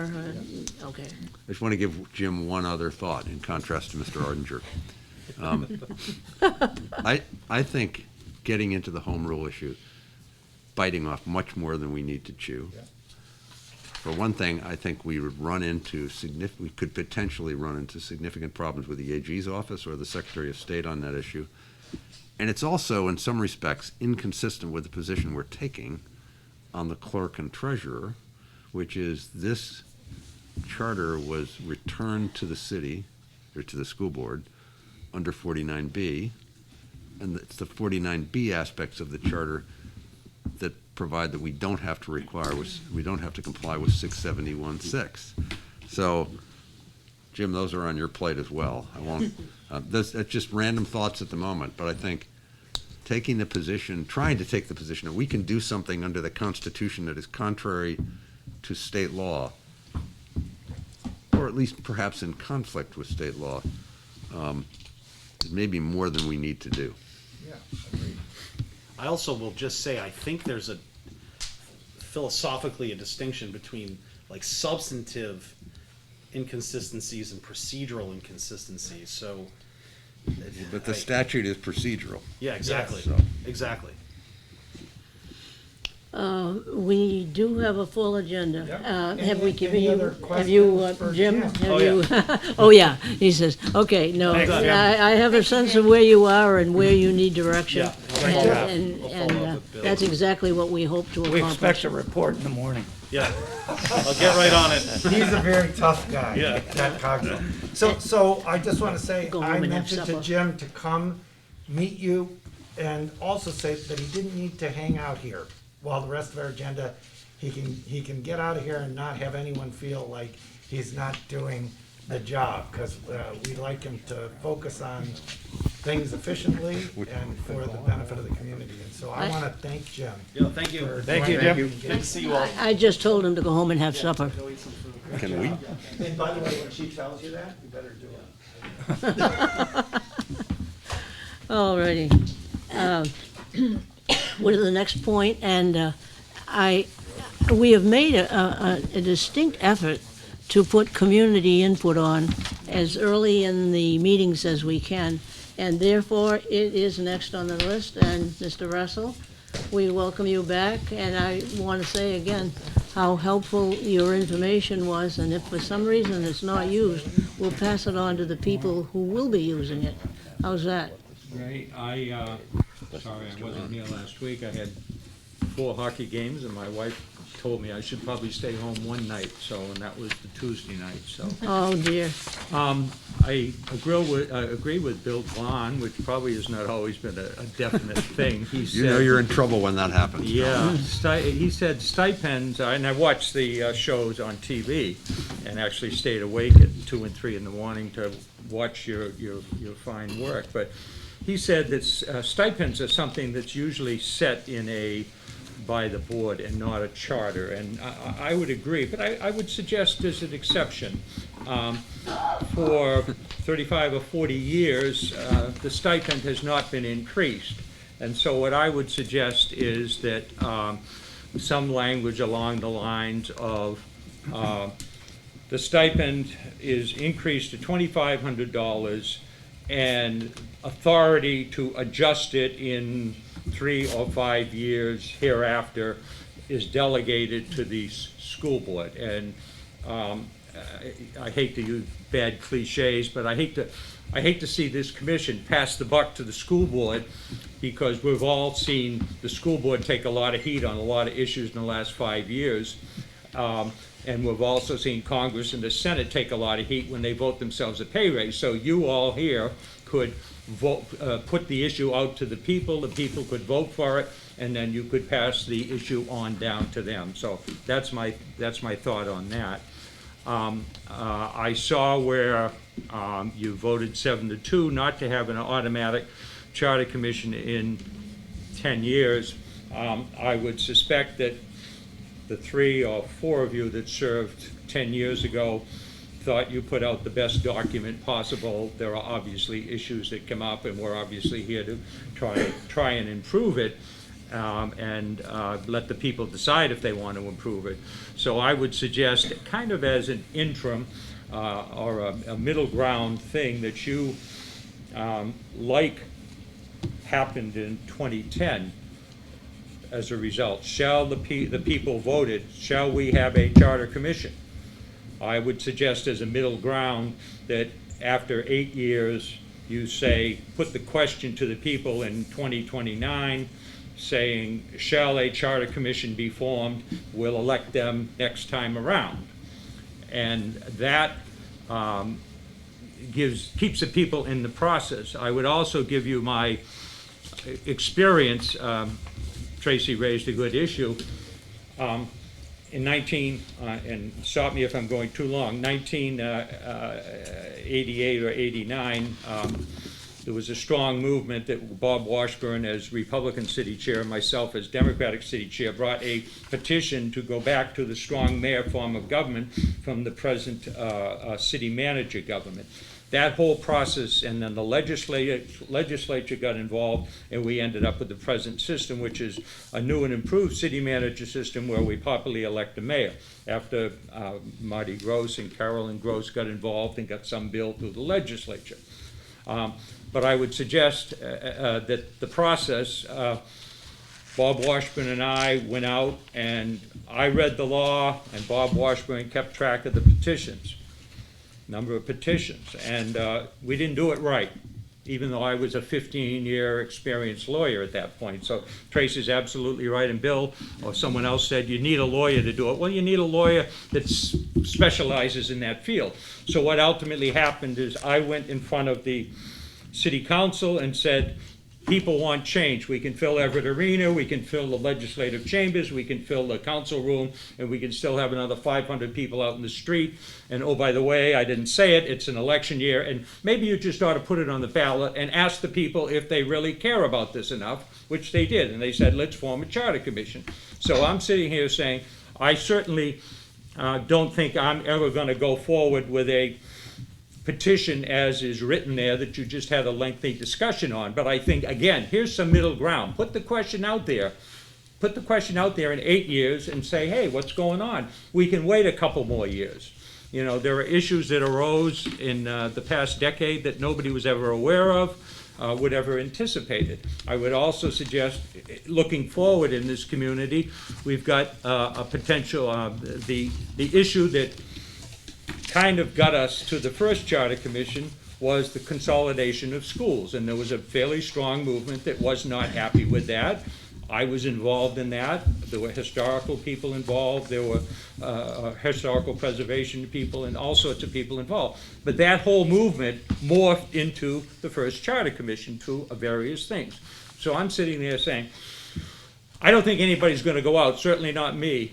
Okay. I just want to give Jim one other thought in contrast to Mr. Ardinger. I think getting into the home rule issue, biting off much more than we need to chew. For one thing, I think we would we could potentially run into significant problems with the AG's office or the Secretary of State on that issue. And it's also, in some respects, inconsistent with the position we're taking on the clerk and treasurer, which is this charter was returned to the city, or to the school board, under 49B, and it's the 49B aspects of the charter that provide that we don't have to comply with 671-6. So, Jim, those are on your plate as well. I won't, that's just random thoughts at the moment, but I think trying to take the position that we can do something under the Constitution that is contrary to state law, or at least perhaps in conflict with state law, is maybe more than we need to do. Yeah, agreed. I also will just say, I think there's philosophically a distinction between like substantive inconsistencies and procedural inconsistencies, so. But the statute is procedural. Yeah, exactly, So- exactly. We do have a full agenda. Yep. Have we Any given you, other have you, questions for Jim? Jim? Have Oh, you? Oh, yeah, he says, okay, no, Thanks, Jim. I have a sense of where you are and where you need direction. Yeah, great And- job. And, I'll follow up with Bill. that's exactly what we hope to We expect accomplish. a report in the morning. Yeah, I'll get right on it. He's a very tough guy, Yeah. that Cogswell. So I just want to say, Go home I and have mentioned to supper. Jim to come meet you and also say that he didn't need to hang out here while the rest of our agenda, he can get out of here and not have anyone feel like he's not doing the job, because we like him to focus on things efficiently and for the benefit of the community. And so I want to thank Jim. Yeah, thank you. for Thank you, doing Jim. that. Good to see you all. I just told him to go home and have supper. Can we? And by the way, when she tells you that, you better do it. Alrighty. What is the next point? And we have made a distinct effort to put community input on as early in the meetings as we can. And therefore, it is next on the list. And Mr. Russell, we welcome you back. And I want to say again how helpful your information was. And if for some reason it's not used, we'll pass it on to the people who will be using it. How's that? Right, sorry I wasn't here last week. I had 4 hockey games, and my wife told me I should probably stay home one night, and that was the Tuesday night, so. Oh, dear. I agree with Bill Vaughn, which probably has not always been a definite thing. He You know said- you're in trouble when that happens. Yeah, he said stipends, and I watched the shows on TV, and actually stayed awake at 2 and 3 in the morning to watch your fine work. But he said that stipends are something that's usually set by the board and not a charter, and I would agree, but I would suggest there's an exception. For 35 or 40 years, the stipend has not been increased. And so what I would suggest is that some language along the lines of the stipend is increased to $2,500 and authority to adjust it in 3 or 5 years hereafter is delegated to the school board. And I hate to use bad cliches, but I hate to see this commission pass the buck to the school board, because we've all seen the school board take a lot of heat on a lot of issues in the last 5 years. And we've also seen Congress and the Senate take a lot of heat when they vote themselves a pay raise. So you all here could vote, put the issue out to the people could vote for it, and then you could pass the issue on down to them. So that's my thought on that. I saw where you voted 7-2 not to have an automatic charter commission in 10 years. I would suspect that the 3 or 4 of you that served 10 years ago thought you put out the best document possible. There are obviously issues that come up, and we're obviously here to try and improve it, and let the people decide if they want to improve it. So I would suggest, kind of as an interim or a middle ground thing, that you, like happened in 2010, as a result, shall the people voted, shall we have a charter commission? I would suggest as a middle ground that after 8 years, you say, put the question to the people in 2029, saying, shall a charter commission be formed? We'll elect them next time around. And that keeps the people in the process. I would also give you my experience. Tracy raised a good issue. In and stop me if I'm going too long, 1988 or 89, there was a strong movement that Bob Washburn, as Republican city chair, myself as Democratic city chair, brought a petition to go back to the strong mayor form of government from the present city manager government. That whole process, and then the legislature got involved, and we ended up with the present system, which is a new and improved city manager system where we popularly elect a mayor. After Marty Gross and Carolyn Gross got involved and got some bill through the legislature. But I would suggest that the process, Bob Washburn and I went out, and I read the law, and Bob Washburn kept track of the petitions. Number of petitions, and we didn't do it right, even though I was a 15-year experienced lawyer at that point. So Tracy's absolutely right, and Bill or someone else said you need a lawyer to do it. Well, you need a lawyer that specializes in that field. So what ultimately happened is I went in front of the city council and said, people want change. We can fill Everett Arena, we can fill the legislative chambers, we can fill the council room, and we can still have another 500 people out in the street. And oh, by the way, I didn't say it, it's an election year, and maybe you just ought to put it on the ballot and ask the people if they really care about this enough, which they did. And they said, let's form a charter commission. So I'm sitting here saying, I certainly don't think I'm ever going to go forward with a petition as is written there that you just had a lengthy discussion on. But I think, again, here's some middle ground. Put the question out there. Put the question out there in 8 years and say, hey, what's going on? We can wait a couple more years. You know, there are issues that arose in the past decade that nobody was ever aware of, would ever anticipated. I would also suggest, looking forward in this community, we've got a potential, the issue that kind of got us to the first charter commission was the consolidation of schools, and there was a fairly strong movement that was not happy with that. I was involved in that. There were historical people involved. There were historical preservation people and all sorts of people involved. But that whole movement morphed into the first charter commission through various things. So I'm sitting there saying, I don't think anybody's going to go out, certainly not me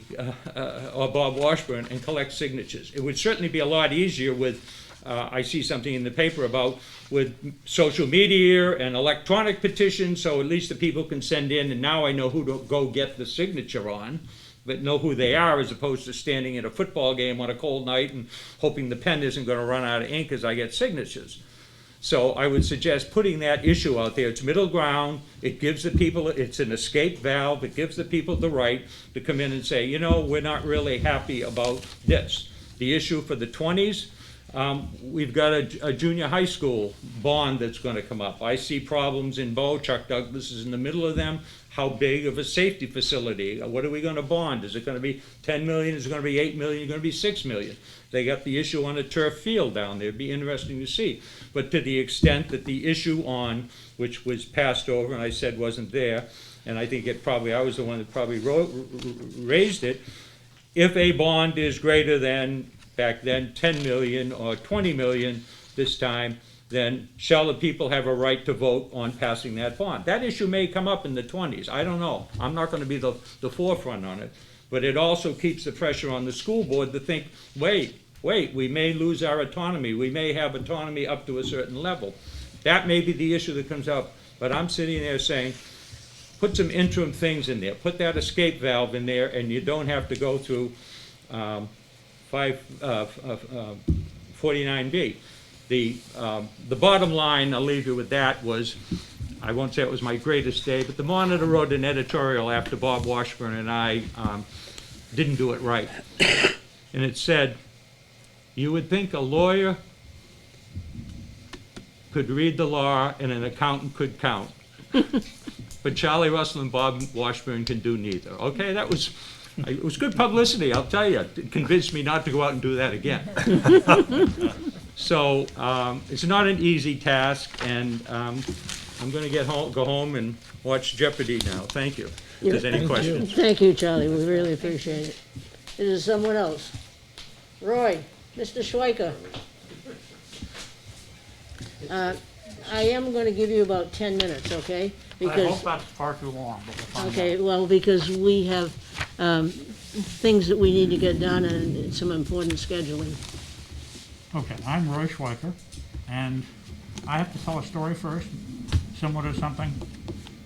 or Bob Washburn, and collect signatures. It would certainly be a lot easier with, I see something in the paper about, with social media and electronic petitions, so at least the people can send in, and now I know who to go get the signature on, but know who they are, as opposed to standing at a football game on a cold night and hoping the pen isn't going to run out of ink as I get signatures. So I would suggest putting that issue out there. It's middle ground. It gives the people, it's an escape valve. It gives the people the right to come in and say, you know, we're not really happy about this. The issue for the 20s, We've got a junior high school bond that's gonna come up. I see problems in Bow, Chuck Douglas is in the middle of them. How big of a safety facility? What are we gonna bond? Is it gonna be 10 million? Is it gonna be 8 million? Is it gonna be 6 million? They got the issue on a turf field down there. It'd be interesting to see. But to the extent that the issue on, which was passed over and I said wasn't there, and I think I was the one that probably raised it, if a bond is greater than, back then, 10 million or 20 million this time, then shall the people have a right to vote on passing that bond? That issue may come up in the 20s. I don't know. I'm not going to be the forefront on it. But it also keeps the pressure on the school board to think, wait, we may lose our autonomy. We may have autonomy up to a certain level. That may be the issue that comes up. But I'm sitting there saying, put some interim things in there. Put that escape valve in there, and you don't have to go through 49B. The bottom line, I'll leave you with that, was, I won't say it was my greatest day, but the Monitor wrote an editorial after Bob Washburn and I didn't do it right. And it said, you would think a lawyer could read the law and an accountant could count. But Charlie Russell and Bob Washburn can do neither. Okay, it was good publicity, I'll tell you. It convinced me not to go out and do that again. So it's not an easy task, and I'm going to go home and watch Jeopardy now. Thank you. If there's any questions. Thank you, Charlie, we really appreciate it. Is there someone else? Roy, Mr. Schweiker. I am going to give you about 10 minutes, okay? I hope that's far too long, but we'll find out. Okay, well, because we have things that we need to get done and some important scheduling. Okay, I'm Roy Schweiker, and I have to tell a story first, similar to something.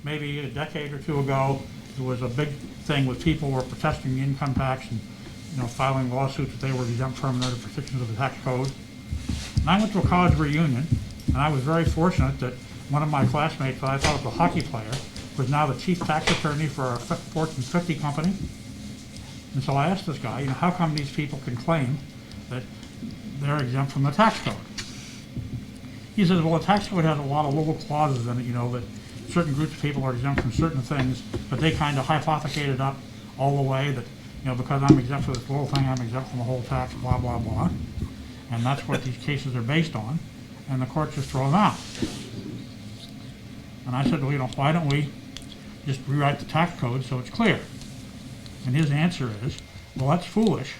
Maybe a decade or two ago, there was a big thing with people were protesting the income tax and, filing lawsuits that they were exempt from other protections of the tax code. And I went to a college reunion, and I was very fortunate that one of my classmates that I thought was a hockey player was now the chief tax attorney for a Fortune 50 company. And so I asked this guy, how come these people can claim that they're exempt from the tax code? He says, well, the tax code has a lot of little clauses in it, that certain groups of people are exempt from certain things, but they kind of hypothecated up all the way that, because I'm exempt from this little thing, I'm exempt from the whole tax, blah, blah, blah. And that's what these cases are based on, and the court just throw them out. And I said, well, why don't we just rewrite the tax code so it's clear? And his answer is, well, that's foolish,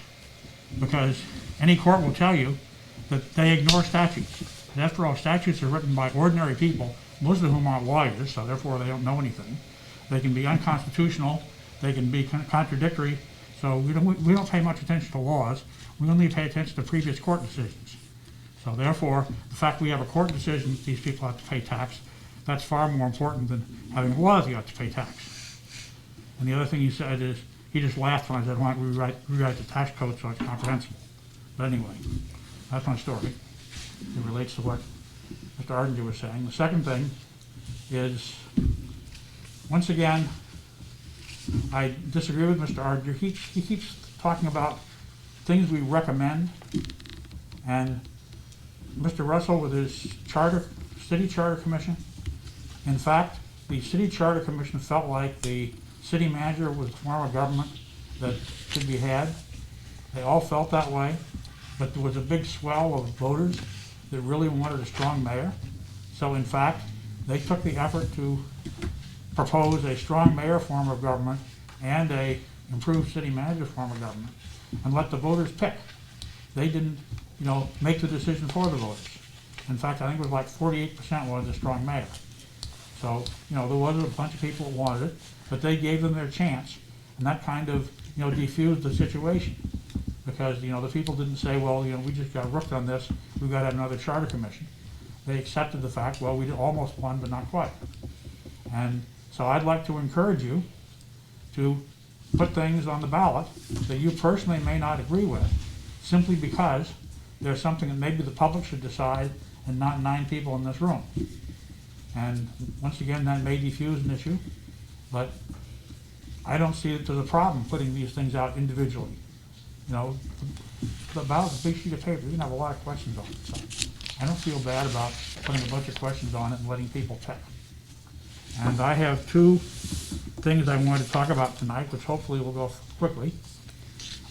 because any court will tell you that they ignore statutes. And after all, statutes are written by ordinary people, most of whom aren't lawyers, so therefore they don't know anything. They can be unconstitutional, they can be contradictory, so we don't pay much attention to laws. We only pay attention to previous court decisions. So therefore, the fact we have a court decision that these people have to pay tax, that's far more important than having laws you have to pay tax. And the other thing he said is, he just laughed when I said, why don't we rewrite the tax code so it's comprehensible. But anyway, that's my story. It relates to what Mr. Ardinger was saying. The second thing is, once again, I disagree with Mr. Ardinger. He keeps talking about things we recommend, and Mr. Russell with his city charter commission. In fact, the city charter commission felt like the city manager was a form of government that should be had. They all felt that way, but there was a big swell of voters that really wanted a strong mayor. So in fact, they took the effort to propose a strong mayor form of government and a improved city manager form of government and let the voters pick. They didn't, make the decision for the voters. In fact, I think it was like 48% wanted a strong mayor. So, there was a bunch of people that wanted it, but they gave them their chance, and that kind of, defused the situation. Because, the people didn't say, well, we just got rooked on this, we've got to have another charter commission. They accepted the fact, well, we almost won, but not quite. And so I'd like to encourage you to put things on the ballot that you personally may not agree with, simply because there's something that maybe the public should decide and not 9 people in this room. And once again, that may defuse an issue, but I don't see that there's a problem putting these things out individually. the ballot's a big sheet of paper, you can have a lot of questions on it, so I don't feel bad about putting a bunch of questions on it and letting people pick. And I have two things I wanted to talk about tonight, which hopefully will go quickly.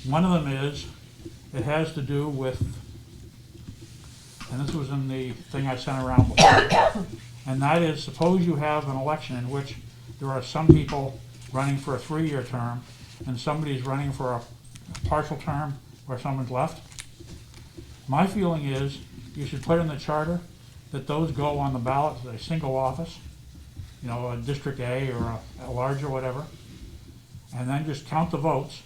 One of them is, it has to do with, and this was in the thing I sent around before, and that is, suppose you have an election in which there are some people running for a 3-year term, and somebody's running for a partial term where someone's left. My feeling is, you should put in the charter that those go on the ballot as a single office, you know, a District A or a large or whatever, and then just count the votes,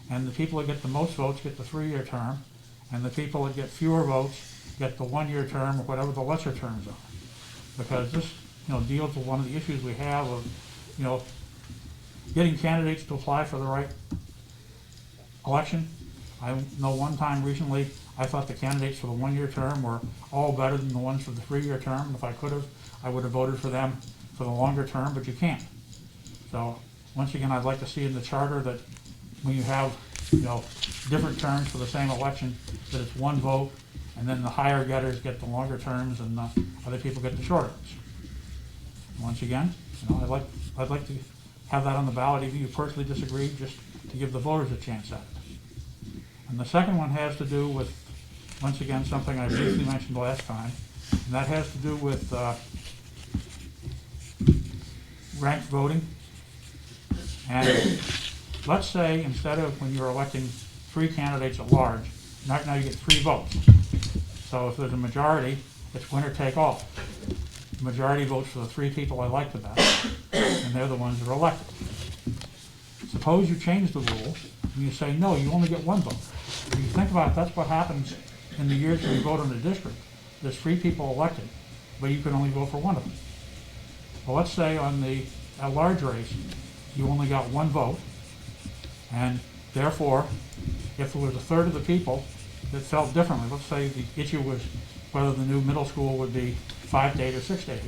and the people that get the most votes get the 3-year term, and the people that get fewer votes get the 1-year term or whatever the lesser terms are. Because this, you know, deals with one of the issues we have of, you know, getting candidates to apply for the right election. I know one time recently, I thought the candidates for the 1-year term were all better than the ones for the 3-year term. If I could have, I would have voted for them for the longer term, but you can't. So, once again, I'd like to see in the charter that when you have, you know, different terms for the same election, that it's one vote, and then the higher getters get the longer terms and the other people get the shorter ones. Once again, you know, I'd like to have that on the ballot, even if you personally disagree, just to give the voters a chance at it. And the second one has to do with, once again, something I briefly mentioned last time, and that has to do with ranked voting. And let's say instead of when you're electing 3 candidates at large, right now you get 3 votes. So if there's a majority, it's winner take all. The majority votes for the 3 people I like the best, and they're the ones that are elected. Suppose you change the rules, and you say, no, you only get 1 vote. If you think about it, that's what happens in the years when you vote in a district. There's 3 people elected, but you can only vote for 1 of them. Well, let's say on the at-large race, you only got 1 vote, and therefore, if there was a third of the people that felt differently, let's say the issue was whether the new middle school would be 5 to 8 or 6 to 8,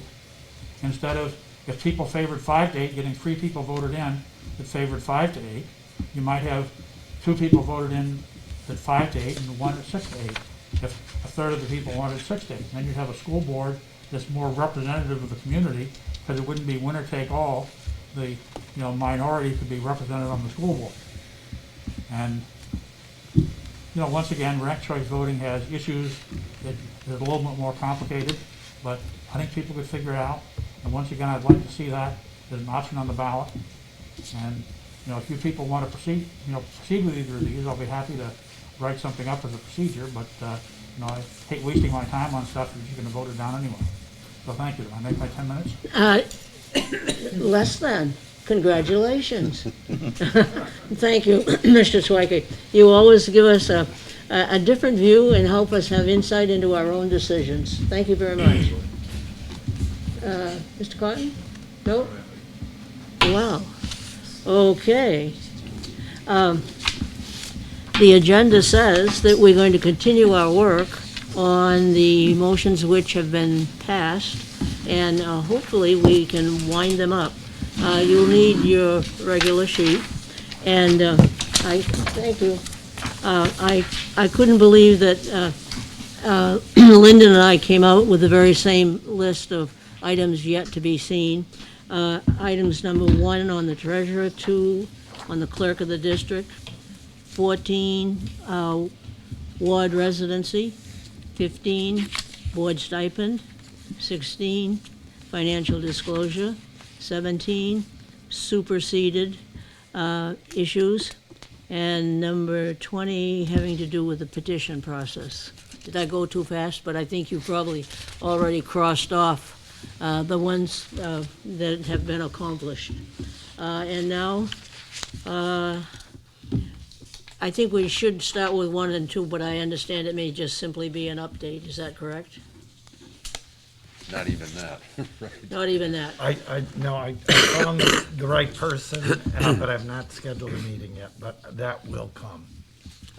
instead of, if people favored 5 to 8, getting 3 people voted in that favored 5 to 8, you might have 2 people voted in at 5 to 8 and 1 at 6 to 8, if a third of the people wanted 6 to 8. Then you'd have a school board that's more representative of the community, because it wouldn't be winner take all. The, you know, minority could be represented on the school board. And, you know, once again, ranked choice voting has issues that are a little bit more complicated, but I think people could figure it out. And once again, I'd like to see that as an option on the ballot. And, you know, if you people want to proceed with either of these, I'll be happy to write something up as a procedure, but, you know, I hate wasting my time on stuff that you're going to vote it down anyway. So thank you. I make my 10 minutes? Less than. Congratulations. Thank you, Mr. Swiker. You always give us a different view and help us have insight into our own decisions. Thank you very much. Mr. Cotton? No? Wow. Okay. The agenda says that we're going to continue our work on the motions which have been passed, and hopefully we can wind them up. You'll need your regular sheet, and thank you. I couldn't believe that Lyndon and I came out with the very same list of items yet to be seen. Items number 1 on the treasurer, 2 on the clerk of the district, 14 ward residency, 15 board stipend, 16 financial disclosure, 17 superseded issues, and number 20 having to do with the petition process. Did I go too fast? But I think you probably already crossed off the ones that have been accomplished. And now, I think we should start with 1 and 2, but I understand it may just simply be an update. Is that correct? Not even that. Right. Not even that. I found the right person, but I've not scheduled a meeting yet, but that will come.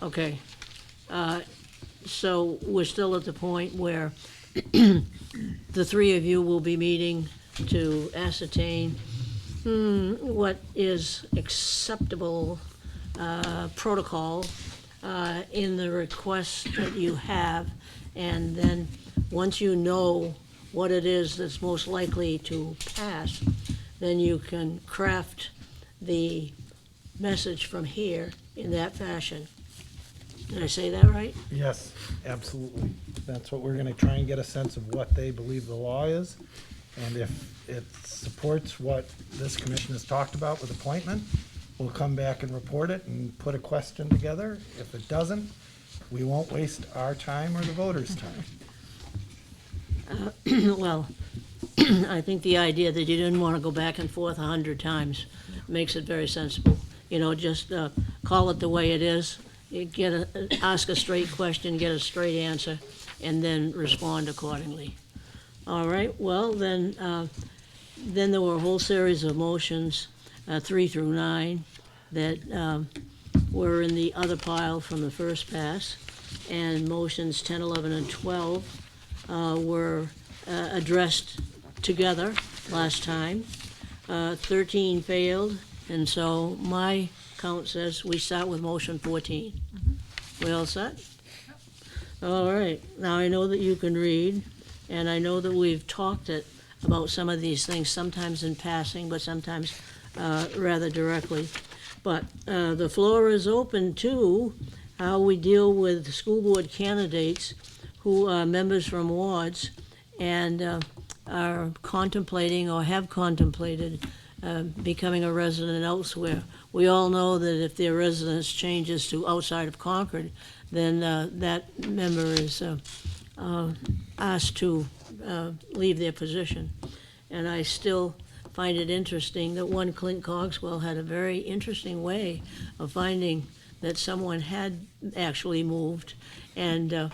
Okay. So we're still at the point where the 3 of you will be meeting to ascertain what is acceptable protocol in the requests that you have, and then, once you know what it is that's most likely to pass, then you can craft the message from here in that fashion. Did I say that right? Yes, absolutely. That's what we're gonna try and get a sense of what they believe the law is. And if it supports what this commission has talked about with appointment, we'll come back and report it and put a question together. If it doesn't, we won't waste our time or the voters' time. Well, I think the idea that you didn't want to go back and forth 100 times makes it very sensible. You know, just call it the way it is, you ask a straight question, get a straight answer, and then respond accordingly. All right, well, then there were a whole series of motions, 3 through 9, that were in the other pile from the first pass, and motions 10, 11, and 12 were addressed together last time. 13 failed, and so my count says we start with motion 14. We all set? All right, now I know that you can read, and I know that we've talked about some of these things, sometimes in passing, but sometimes rather directly. But the floor is open to how we deal with school board candidates who are members from wards and are contemplating or have contemplated becoming a resident elsewhere. We all know that if their residence changes to outside of Concord, then that member is asked to leave their position. And I still find it interesting that one Clint Cogswell had a very interesting way of finding that someone had actually moved and Out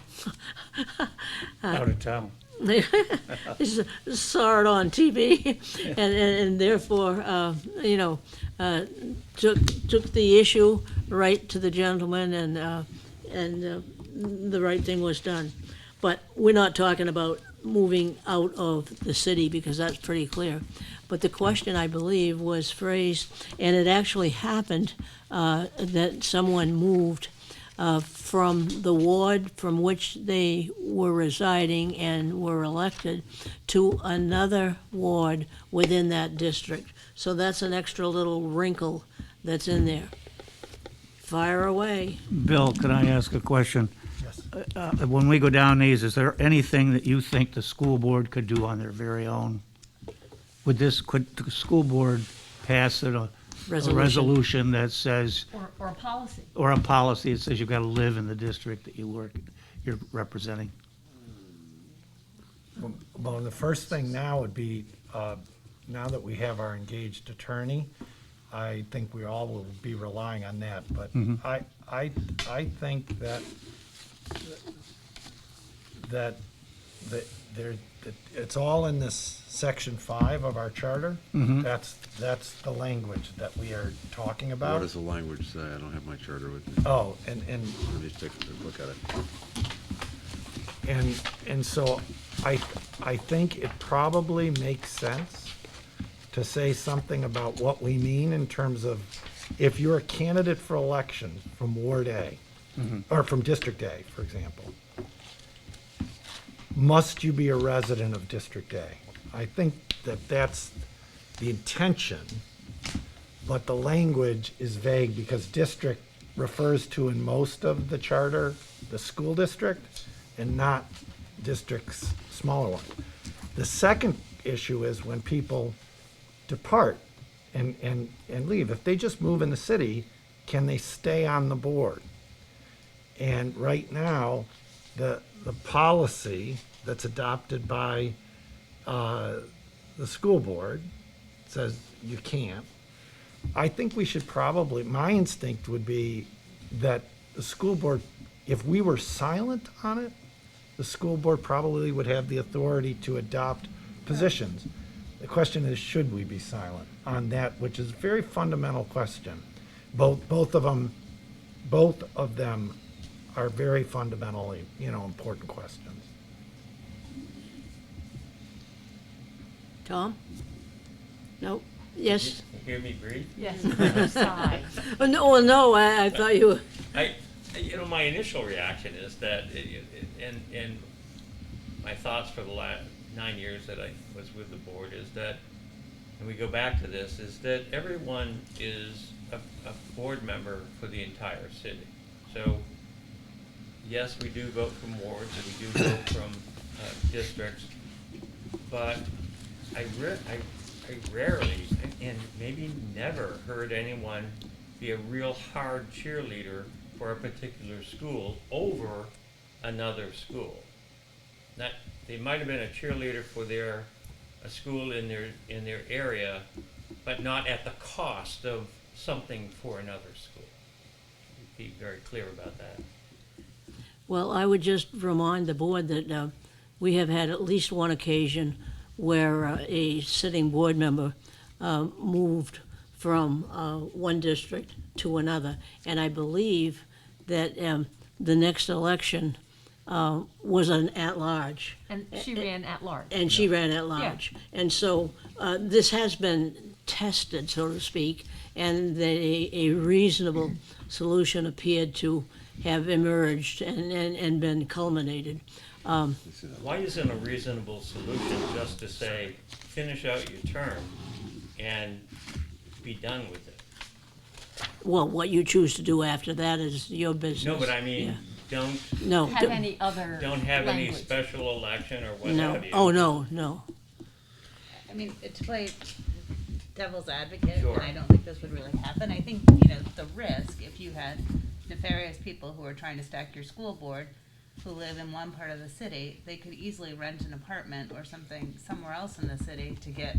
of town. saw it on TV and therefore, took the issue right to the gentleman and the right thing was done. But we're not talking about moving out of the city because that's pretty clear. But the question, I believe, was phrased, and it actually happened, that someone moved from the ward from which they were residing and were elected to another ward within that district. So that's an extra little wrinkle that's in there. Fire away. Bill, can I ask a question? Yes. When we go down these, is there anything that you think the school board could do on their very own? Could the school board pass a resolution that says, Or a policy. or a policy that says you've got to live in the district that you're representing? Well, the first thing now would be, now that we have our engaged attorney, I think we all will be relying on that, but I think that it's all in this section 5 of our charter. That's the language that we are talking What about. does the language say? I don't have my charter with me. Oh, and Let me take a look at it. And so I think it probably makes sense to say something about what we mean in terms of if you're a candidate for election from Ward A, or from District A, for example, must you be a resident of District A? I think that that's the intention, but the language is vague because district refers to, in most of the charter, the school district and not districts, smaller ones. The second issue is when people depart and leave. If they just move in the city, can they stay on the board? And right now, the policy that's adopted by the school board says you can't. I think we should probably, my instinct would be that the school board, if we were silent on it, the school board probably would have the authority to adopt positions. The question is, should we be silent on that, which is a very fundamental question. Both of them are very fundamentally, important questions. Tom? No? Yes? Hear me breathe? Yes. Sigh. Oh, no, I thought you were, you know, my initial reaction is that, and my thoughts for the last 9 years that I was with the board is that, and we go back to this, is that everyone is a board member for the entire city. So, yes, we do vote from wards, and we do vote from districts, but I rarely, and maybe never, heard anyone be a real hard cheerleader for a particular school over another school. Not, they might have been a cheerleader for a school in their area, but not at the cost of something for another school. Be very clear about that. Well, I would just remind the board that we have had at least one occasion where a sitting board member moved from one district to another. And I believe that the next election was an at-large. And she ran at large. And she ran at large. And so this has been tested, so to speak, and a reasonable solution appeared to have emerged and been culminated. Why isn't a reasonable solution just to say, finish out your term and be done with it? Well, what you choose to do after that is your business. No, but I mean, don't No. Have any other have any language. special election or what No. have you. Oh, no. I mean, to play devil's advocate, Sure. and I don't think this would really happen, I think, you know, the risk, if you had nefarious people who are trying to stack your school board, who live in one part of the city, they could easily rent an apartment or something somewhere else in the city to get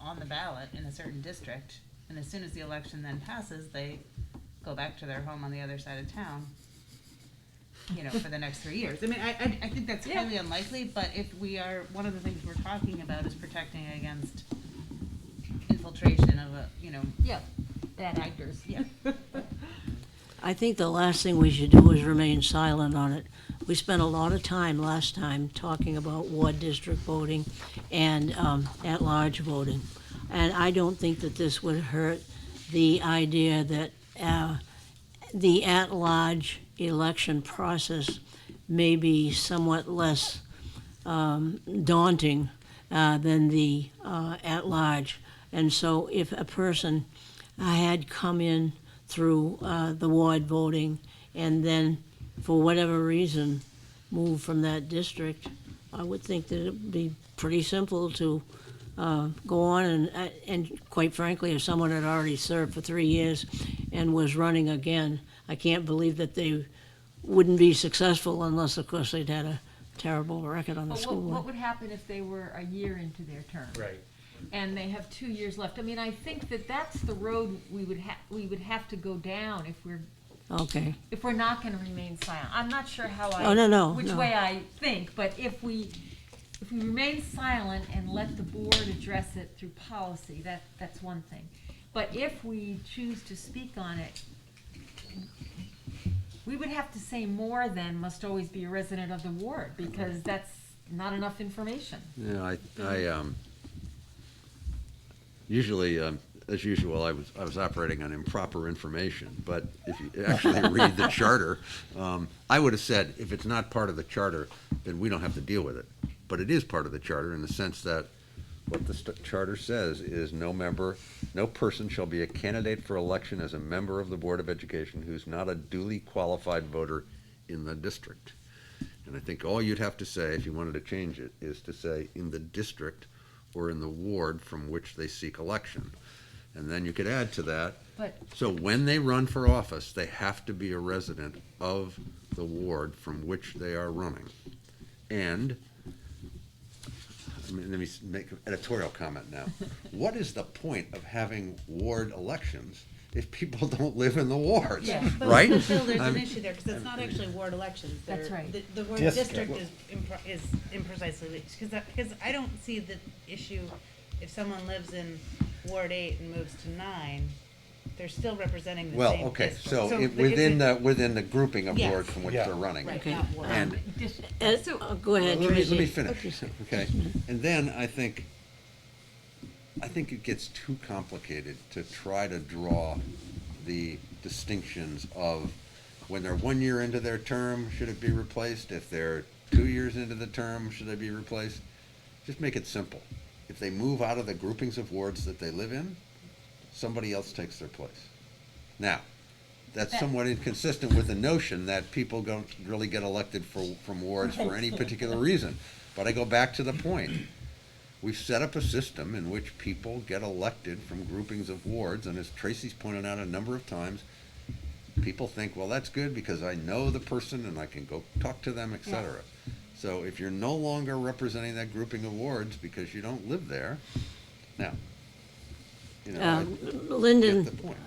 on the ballot in a certain district. And as soon as the election then passes, they go back to their home on the other side of town, you know, for the next 3 years. I mean, I think that's highly unlikely, but if we are, one of the things we're talking about is protecting against infiltration of a, you know, Yeah, bad actors. yeah. I think the last thing we should do is remain silent on it. We spent a lot of time last time talking about ward district voting and at-large voting. And I don't think that this would hurt the idea that the at-large election process may be somewhat less daunting than the at-large. And so if a person had come in through the ward voting and then, for whatever reason, moved from that district, I would think that it would be pretty simple to go on and quite frankly, if someone had already served for 3 years and was running again, I can't believe that they wouldn't be successful unless, of course, they'd had a terrible record on the But school what board. would happen if they were a year into their term? Right. And they have 2 years left? I mean, I think that that's the road we would have to go down Okay. if we're not gonna remain silent. I'm not sure how Oh, no, which no. way I think, but if we remain silent and let the board address it through policy, that's one thing. But if we choose to speak on it, we would have to say more than must always be a resident of the ward, because that's not enough information. Yeah, I usually, as usual, I was operating on improper information, but if you actually read the charter, I would have said, if it's not part of the charter, then we don't have to deal with it. But it is part of the charter in the sense that what the charter says is no person shall be a candidate for election as a member of the Board of Education who's not a duly qualified voter in the district. And I think all you'd have to say, if you wanted to change it, is to say in the district or in the ward from which they seek election. And then you could add to that, But so when they run for office, they have to be a resident of the ward from which they are running. And, I mean, let me make an editorial comment now. What is the point of having ward elections if people don't live in the wards, Yeah. right? But still, there's I an mean- issue there, because it's not actually ward elections. That's right. The word district is imprecisely, because I don't see the issue, if someone lives in Ward 8 and moves to 9, they're still representing the Well, same okay, district. so it's within the grouping of Yes. wards from which Yeah. they're running. Right, Okay. not ward. And Go ahead, let me Tracy. finish, okay? And then I think it gets too complicated to try to draw the distinctions of when they're 1 year into their term, should it be replaced? If they're 2 years into the term, should they be replaced? Just make it simple. If they move out of the groupings of wards that they live in, somebody else takes their place. Now, that's somewhat inconsistent with the notion that people don't really get elected from wards for any particular reason. But I go back to the point. We've set up a system in which people get elected from groupings of wards, and as Tracy's pointed out a number of times, people think, well, that's good because I know the person and I can go talk to them, etc. So if you're no longer representing that grouping of wards because you don't live there, now, you know, I Lyndon get the point.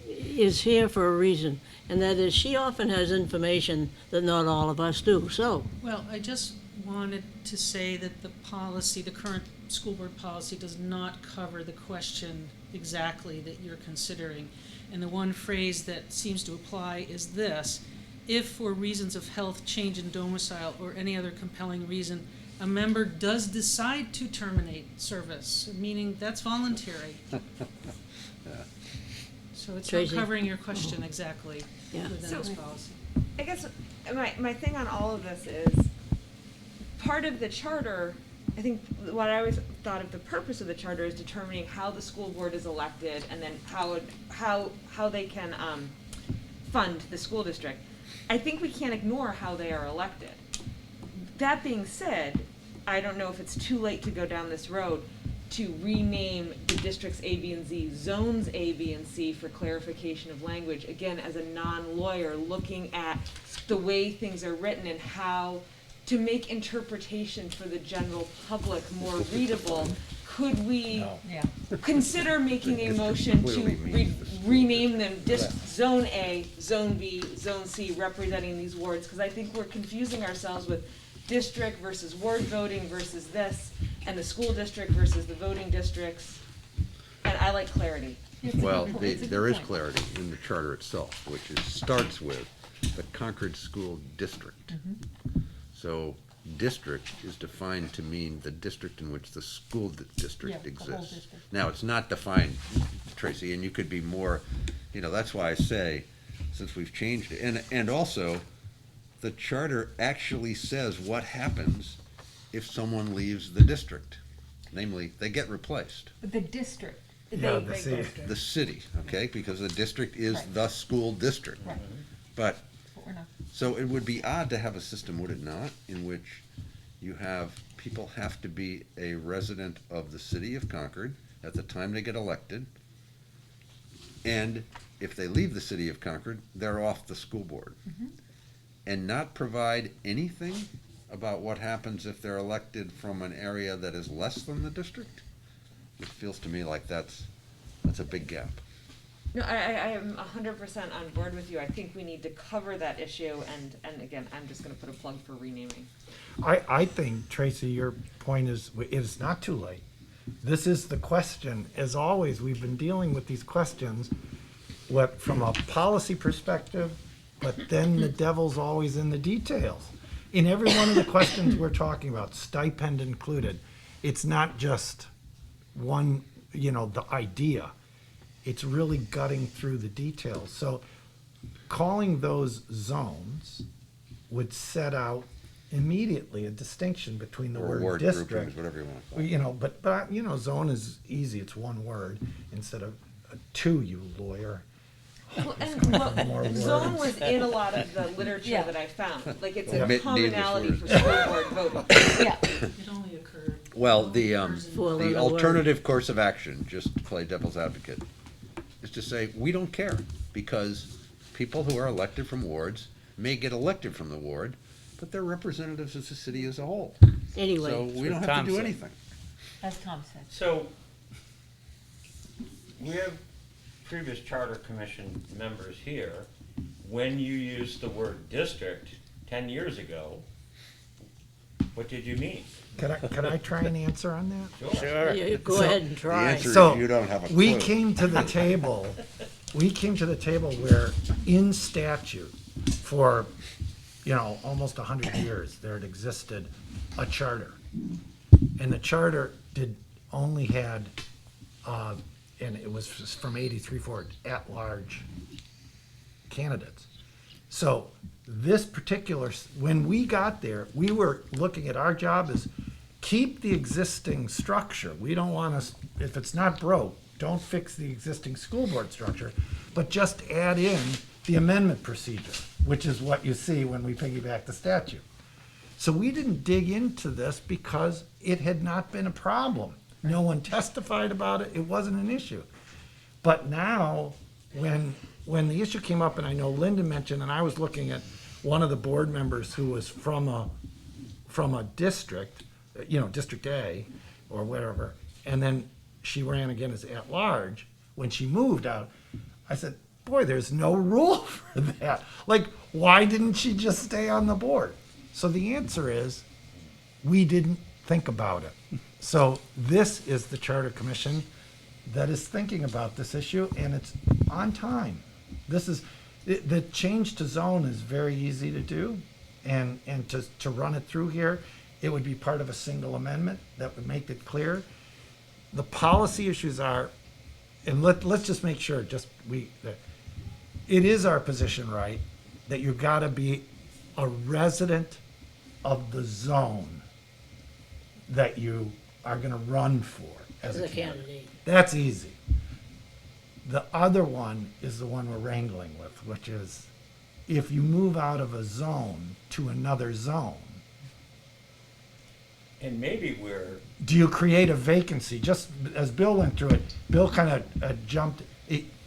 is here for a reason, and that is she often has information that not all of us do, so. Well, I just wanted to say that the policy, the current school board policy, does not cover the question exactly that you're considering. And the one phrase that seems to apply is this: if for reasons of health, change in domicile, or any other compelling reason, a member does decide to terminate service, meaning that's voluntary. So it's not Tracy? covering your question exactly Yeah. within this policy. I guess my thing on all of this is, part of the charter, I think what I always thought of the purpose of the charter is determining how the school board is elected and then how they can fund the school district. I think we can't ignore how they are elected. That being said, I don't know if it's too late to go down this road to rename the districts A, B, and Z, zones A, B, and C for clarification of language. Again, as a non-lawyer, looking at the way things are written and how to make interpretation for the general public more readable, could we consider making a motion to Clearly means the school rename them Zone A, Zone B, Zone C, representing these wards? Because I think we're confusing ourselves with district versus ward voting versus this, and the school district versus the voting districts. And I like clarity. Well, there is clarity in the charter itself, which starts with the Concord School District. So district is defined to mean the district in which the school district exists. Now, it's not defined, Tracy, and you could be more, you know, that's why I say, since we've changed it, and also, the charter actually says what happens if someone leaves the district. Namely, they get replaced. The district. The city, okay, because the district is the school district. Right. But, But we're not. so it would be odd to have a system, would it not, in which you have, people have to be a resident of the city of Concord at the time they get elected, and if they leave the city of Concord, they're off the school board. And not provide anything about what happens if they're elected from an area that is less than the district? It feels to me like that's a big gap. No, I am 100% on board with you. I think we need to cover that issue, and again, I'm just gonna put a plug for renaming. I think, Tracy, your point is, it's not too late. This is the question. As always, we've been dealing with these questions, what, from a policy perspective, but then the devil's always in the details. In every one of the questions we're talking about, stipend included, it's not just one, you know, the idea. It's really gutting through the details. So calling those zones would set out immediately a distinction between the Or word ward district. groupings, whatever you want to call Well, it. you know, but you know, zone is easy. It's one word instead of two, you lawyer. Well, and More zone words. was in a lot of the literature Yeah. that I found. Like, it's Yeah. a Needless commonality for words. school board voting. Yeah. It only occurred. Well, the Four letter alternative course of action, just to play devil's advocate, is to say, we don't care, because people who are elected from wards may get elected from the ward, but they're representatives of the city as a whole. Anyway. So we don't what have Tom to do said. anything. As Tom said. So, we have previous charter commission members here. When you used the word district 10 years ago, what did you mean? Can I try and answer on that? Sure. Yeah, go So- ahead and The try. answer is So, you don't have a clue. we came to the table where in statute for, you know, almost 100 years, there had existed a charter. And the charter only had, and it was from 83 forward, at-large candidates. So this particular, when we got there, we were looking at our job as keep the existing structure. We don't want to, if it's not broke, don't fix the existing school board structure, but just add in the amendment procedure, which is what you see when we piggyback the statute. So we didn't dig into this because it had not been a problem. No one testified about it. It wasn't an issue. But now, when the issue came up, and I know Linda mentioned, and I was looking at one of the board members who was from a district, District A or whatever, and then she ran again as at-large. When she moved out, I said, boy, there's no rule for that. Like, why didn't she just stay on the board? So the answer is, we didn't think about it. So this is the Charter Commission that is thinking about this issue, and it's on time. The change to zone is very easy to do, and to run it through here, it would be part of a single amendment that would make it clear. The policy issues are, and let's just make sure, that it is our position, right, that you've got to be a resident of the zone that you are going to run for as a candidate. That's easy. The other one is the one we're wrangling with, which is if you move out of a zone to another zone, And maybe we're, do you create a vacancy? Just as Bill went through it, Bill kind of jumped.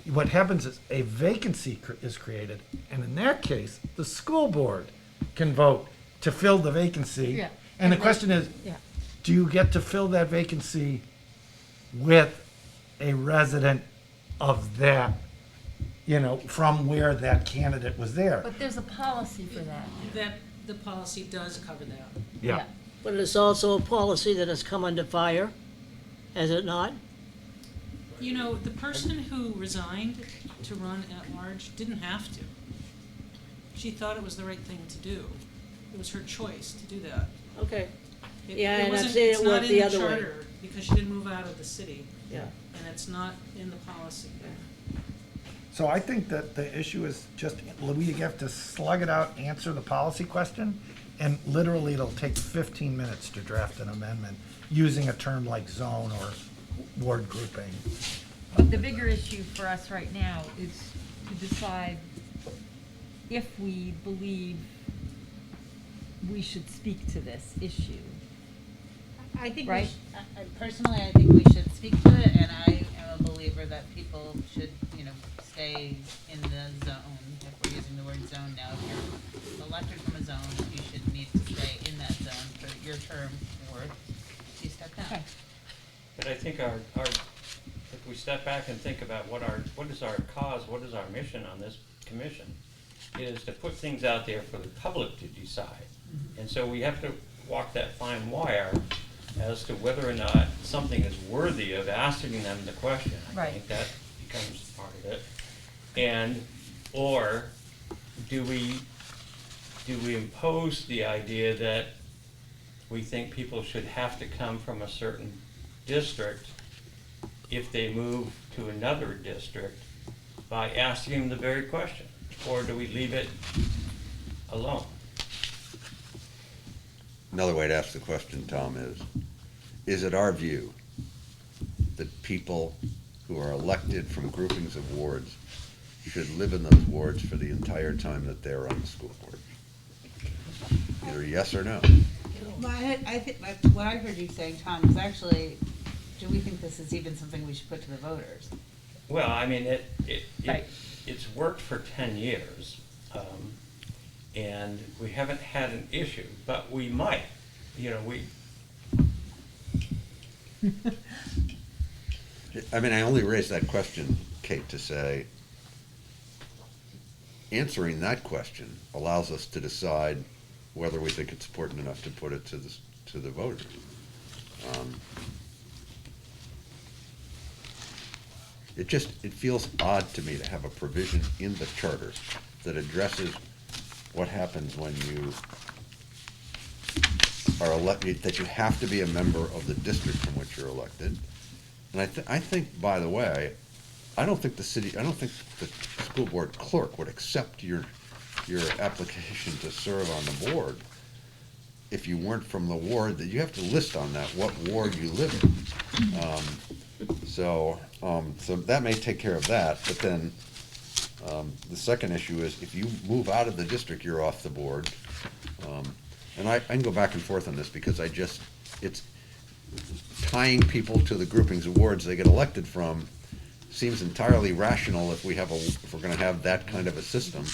What happens is a vacancy is created, and in that case, the school board can vote to fill the vacancy. Yeah. And the question is, Yeah. do you get to fill that vacancy with a resident of that, from where that candidate was there? But there's a policy for that. That, the policy does cover that. Yeah. But it's also a policy that has come under fire, has it not? You know, the person who resigned to run at large didn't have to. She thought it was the right thing to do. It was her choice to do that. Okay. It- Yeah, it and I've wasn't- seen it it's not work in the other way. charter because she didn't move out of the city, Yeah. and it's not in the policy. So I think that the issue is just, we have to slug it out, answer the policy question, and literally it'll take 15 minutes to draft an amendment using a term like zone or ward grouping. But the bigger issue for us right now is to decide if we believe we should speak to this issue. I think Right. personally, I think we should speak to it, and I am a believer that people should, stay in the zone. If we're using the word zone now, if you're elected from a zone, you should need to stay in that zone for your term, or you step down. Okay. but I think our, if we step back and think about what is our cause, what is our mission on this commission, is to put things out there for the public to decide. And so we have to walk that fine wire as to whether or not something is worthy of asking them the question. I Right. think that becomes part of it. Or do we impose the idea that we think people should have to come from a certain district if they move to another district by asking them the very question? Or do we leave it alone? Another way to ask the question, Tom, is it our view that people who are elected from groupings of wards should live in those wards for the entire time that they're on the school board? Either yes or no. Well, I think, what I heard you saying, Tom, is actually, do we think this is even something we should put to the voters? Well, I mean, Right. it's worked for 10 years, and we haven't had an issue, but we might, I mean, I only raised that question, Kate, to say, answering that question allows us to decide whether we think it's important enough to put it to the voters. It feels odd to me to have a provision in the charter that addresses what happens when you are elected, that you have to be a member of the district from which you're elected. And I think, by the way, I don't think the school board clerk would accept your your application to serve on the board, if you weren't from the ward, that you have to list on that what ward you live in. So that may take care of that, but then, the second issue is if you move out of the district, you're off the board. And I can go back and forth on this because it's tying people to the groupings of wards they get elected from seems entirely rational if we're gonna have that kind of a system.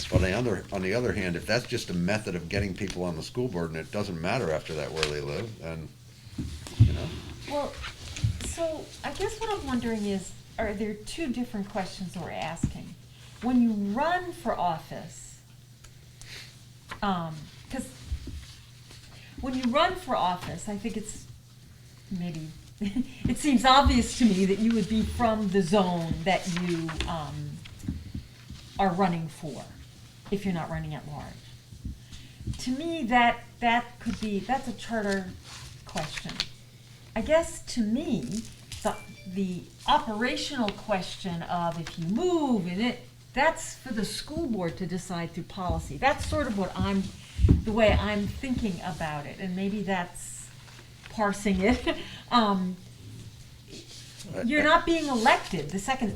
But on the other hand, if that's just a method of getting people on the school board and it doesn't matter after that where they live, then, you know. Well, so I guess what I'm wondering is, are there two different questions we're asking? When you run for office, because when you run for office, I think it's maybe, it seems obvious to me that you would be from the zone that you are running for, if you're not running at large. To me, that's a charter question. I guess to me, the operational question of if you move and that's for the school board to decide through policy. That's sort of the way I'm thinking about it, and maybe that's parsing it. You're not being elected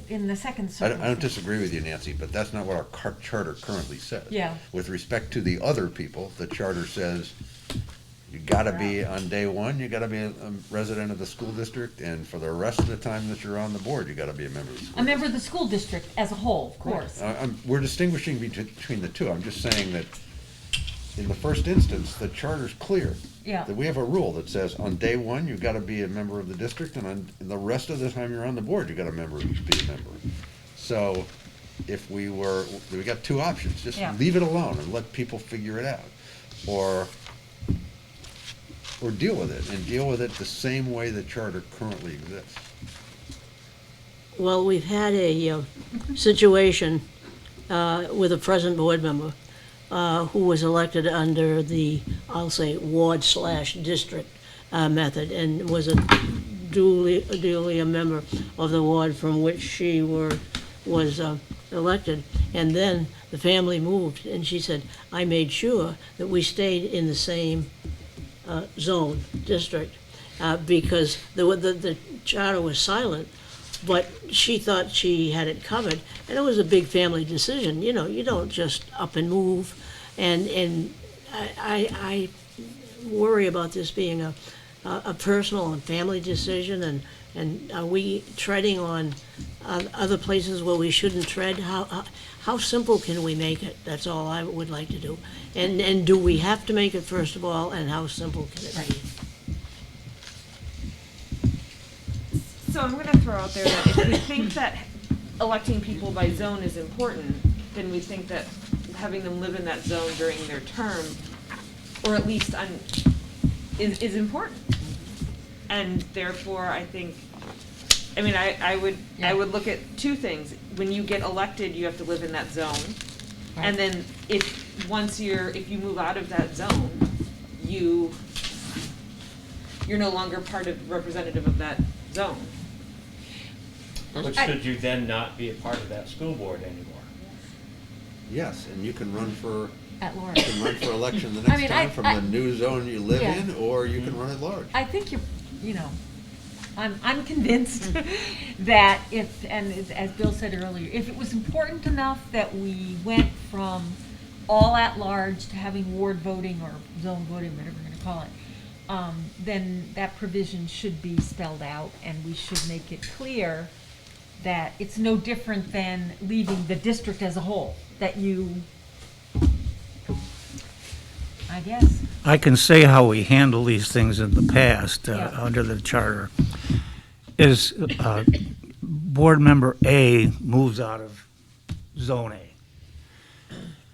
in the second circle. I don't disagree with you, Nancy, but that's not what our charter currently says. Yeah. With respect to the other people, the charter says you gotta be, on day one, you gotta be a resident of the school district, and for the rest of the time that you're on the board, you gotta be a member of the school. A member of the school district as a whole, of course. We're distinguishing between the two. I'm just saying that in the first instance, the charter's clear. Yeah. That we have a rule that says on day one, you've gotta be a member of the district, and on the rest of the time you're on the board, you gotta be a member. So if we got two options, just Yeah. leave it alone and let people figure it out. Or deal with it, and deal with it the same way the charter currently exists. Well, we've had a situation with a present board member who was elected under the, I'll say, ward/district method, and was duly a member of the ward from which she was elected. And then the family moved, and she said, I made sure that we stayed in the same zone, district, because the charter was silent, but she thought she had it covered, and it was a big family decision. You know, you don't just up and move, and I worry about this being a personal and family decision, and are we treading on other places where we shouldn't tread? How simple can we make it? That's all I would like to do. And do we have to make it, first of all, and how simple can it be? So I'm gonna throw out there that if we think that electing people by zone is important, then we think that having them live in that zone during their term, or at least is important. And therefore, I think, I would look at two things. When you get elected, you have to live in that zone. Right. And then if you move out of that zone, you're no longer representative of that zone. But should you then not be a part of that school board anymore? Yes, and you can run for At large. election the I next mean, time from the new zone you live Yeah. in, or you can run at large. I think I'm convinced that as Bill said earlier, if it was important enough that we went from all at large to having ward voting or zone voting, whatever we're gonna call it, then that provision should be spelled out, and we should make it clear that it's no different than leaving the district as a whole, that I guess. I can say how we handle these things in the past Yeah. under the charter. Is board member A moves out of zone A,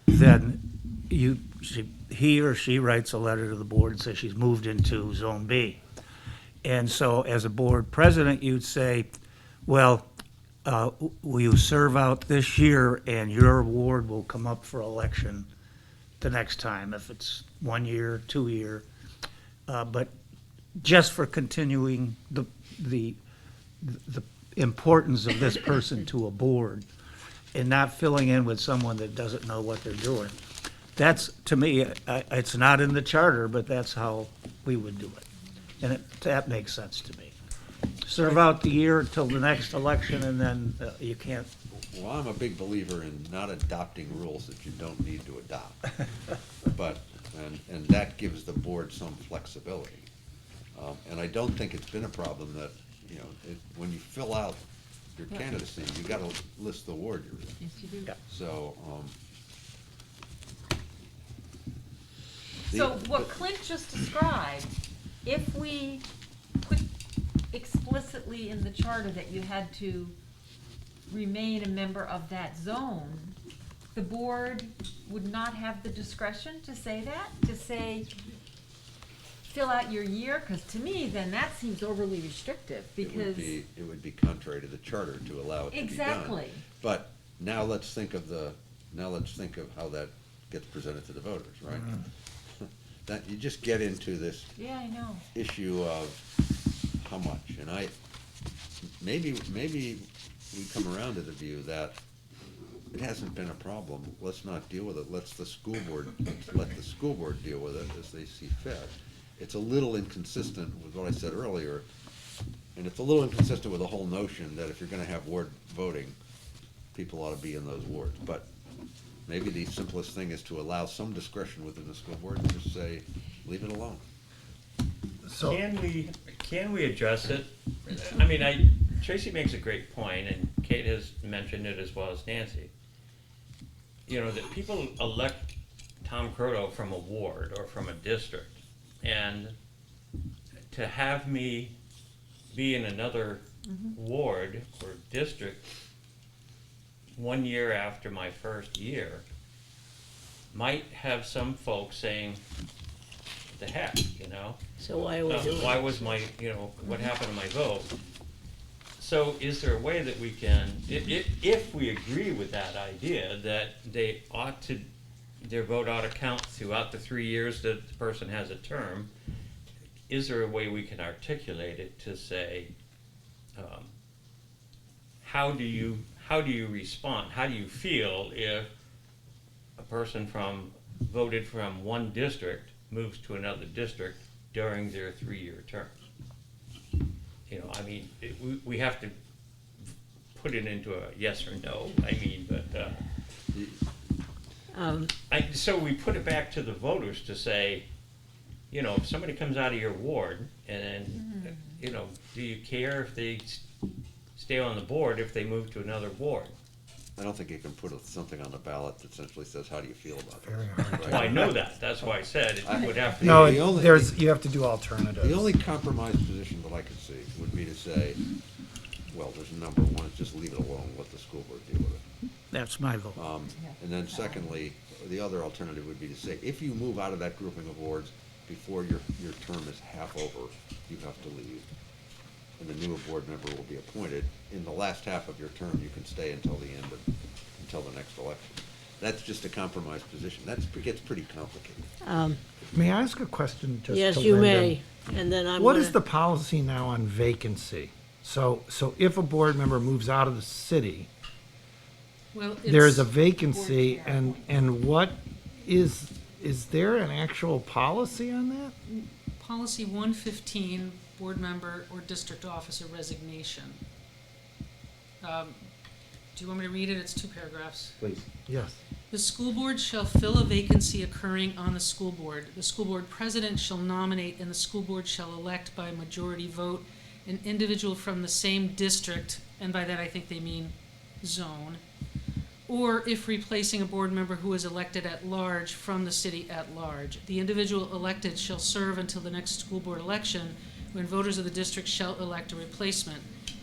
then he or she writes a letter to the board and says she's moved into zone B. And so as a board president, you'd say, well, will you serve out this year and your ward will come up for election the next time, if it's 1 year, 2 year, but just for continuing the importance of this person to a board, and not filling in with someone that doesn't know what they're doing. That's, to me, it's not in the charter, but that's how we would do it. And that makes sense to me. Serve out the year till the next election, and then you can't. Well, I'm a big believer in not adopting rules that you don't need to adopt. But, and that gives the board some flexibility. And I don't think it's been a problem that, you know, when you fill out your candidacy, you gotta list the ward you're in. Yes, you do. So, So what Clint just described, if we put explicitly in the charter that you had to remain a member of that zone, the board would not have the discretion to say that, to say, fill out your year, because to me, then that seems overly restrictive, because. it would be contrary to the charter to allow it to be done. Exactly. But now let's think of how that gets presented to the voters, right? That, you just get into this Yeah, I know. issue of how much, and maybe we come around to the view that it hasn't been a problem, let's not deal with it, let the school board deal with it as they see fit. It's a little inconsistent with what I said earlier, and it's a little inconsistent with the whole notion that if you're gonna have ward voting, people ought to be in those wards, but maybe the simplest thing is to allow some discretion within the school board and just say, leave it alone. So, Can we address it? I mean, Tracy makes a great point, and Kate has mentioned it as well as Nancy. You know, that people elect Tom Croto from a ward or from a district, and to have me be in another ward or district 1 year after my first year might have some folks saying, the heck, you know? So why are we doing it? Why was my, you know, what happened to my vote? So is there a way that we can, if we agree with that idea, that they ought to, their vote ought to count throughout the 3 years that the person has a term, is there a way we can articulate it to say, how do you respond? How do you feel if a person voted from one district moves to another district during their 3-year term? You know, I mean, we have to put it into a yes or no, I mean, but, so we put it back to the voters to say, you know, if somebody comes out of your ward, and, you know, do you care if they stay on the board if they move to another ward? I don't think you can put something on the ballot that essentially says, how do you feel about very it? hard. Well, I know that, that's why I said it would have to. No, The only- you have to do alternatives. The only compromise position that I could see would be to say, well, there's a number. One is just leave it alone, let the school board deal with it. That's my vote. And then secondly, the other alternative would be to say, if you move out of that grouping of wards before your term is half over, you have to leave. And the new board member will be appointed. In the last half of your term, you can stay until the next election. That's just a compromise position. That gets pretty complicated. May I ask a question just Yes, to you Linda? may, and then I'm What gonna. is the policy now on vacancy? So if a board member moves out of the city, Well, there's a it's, vacancy, and what is there an actual policy on that? policy 115, board member or district officer resignation. Do you want me to read it? It's 2 paragraphs. Please. Yes. The school board shall fill a vacancy occurring on the school board. The school board president shall nominate, and the school board shall elect by majority vote an individual from the same district, and by that I think they mean zone, or if replacing a board member who is elected at large from the city at large. The individual elected shall serve until the next school board election, when voters of the district shall elect a replacement.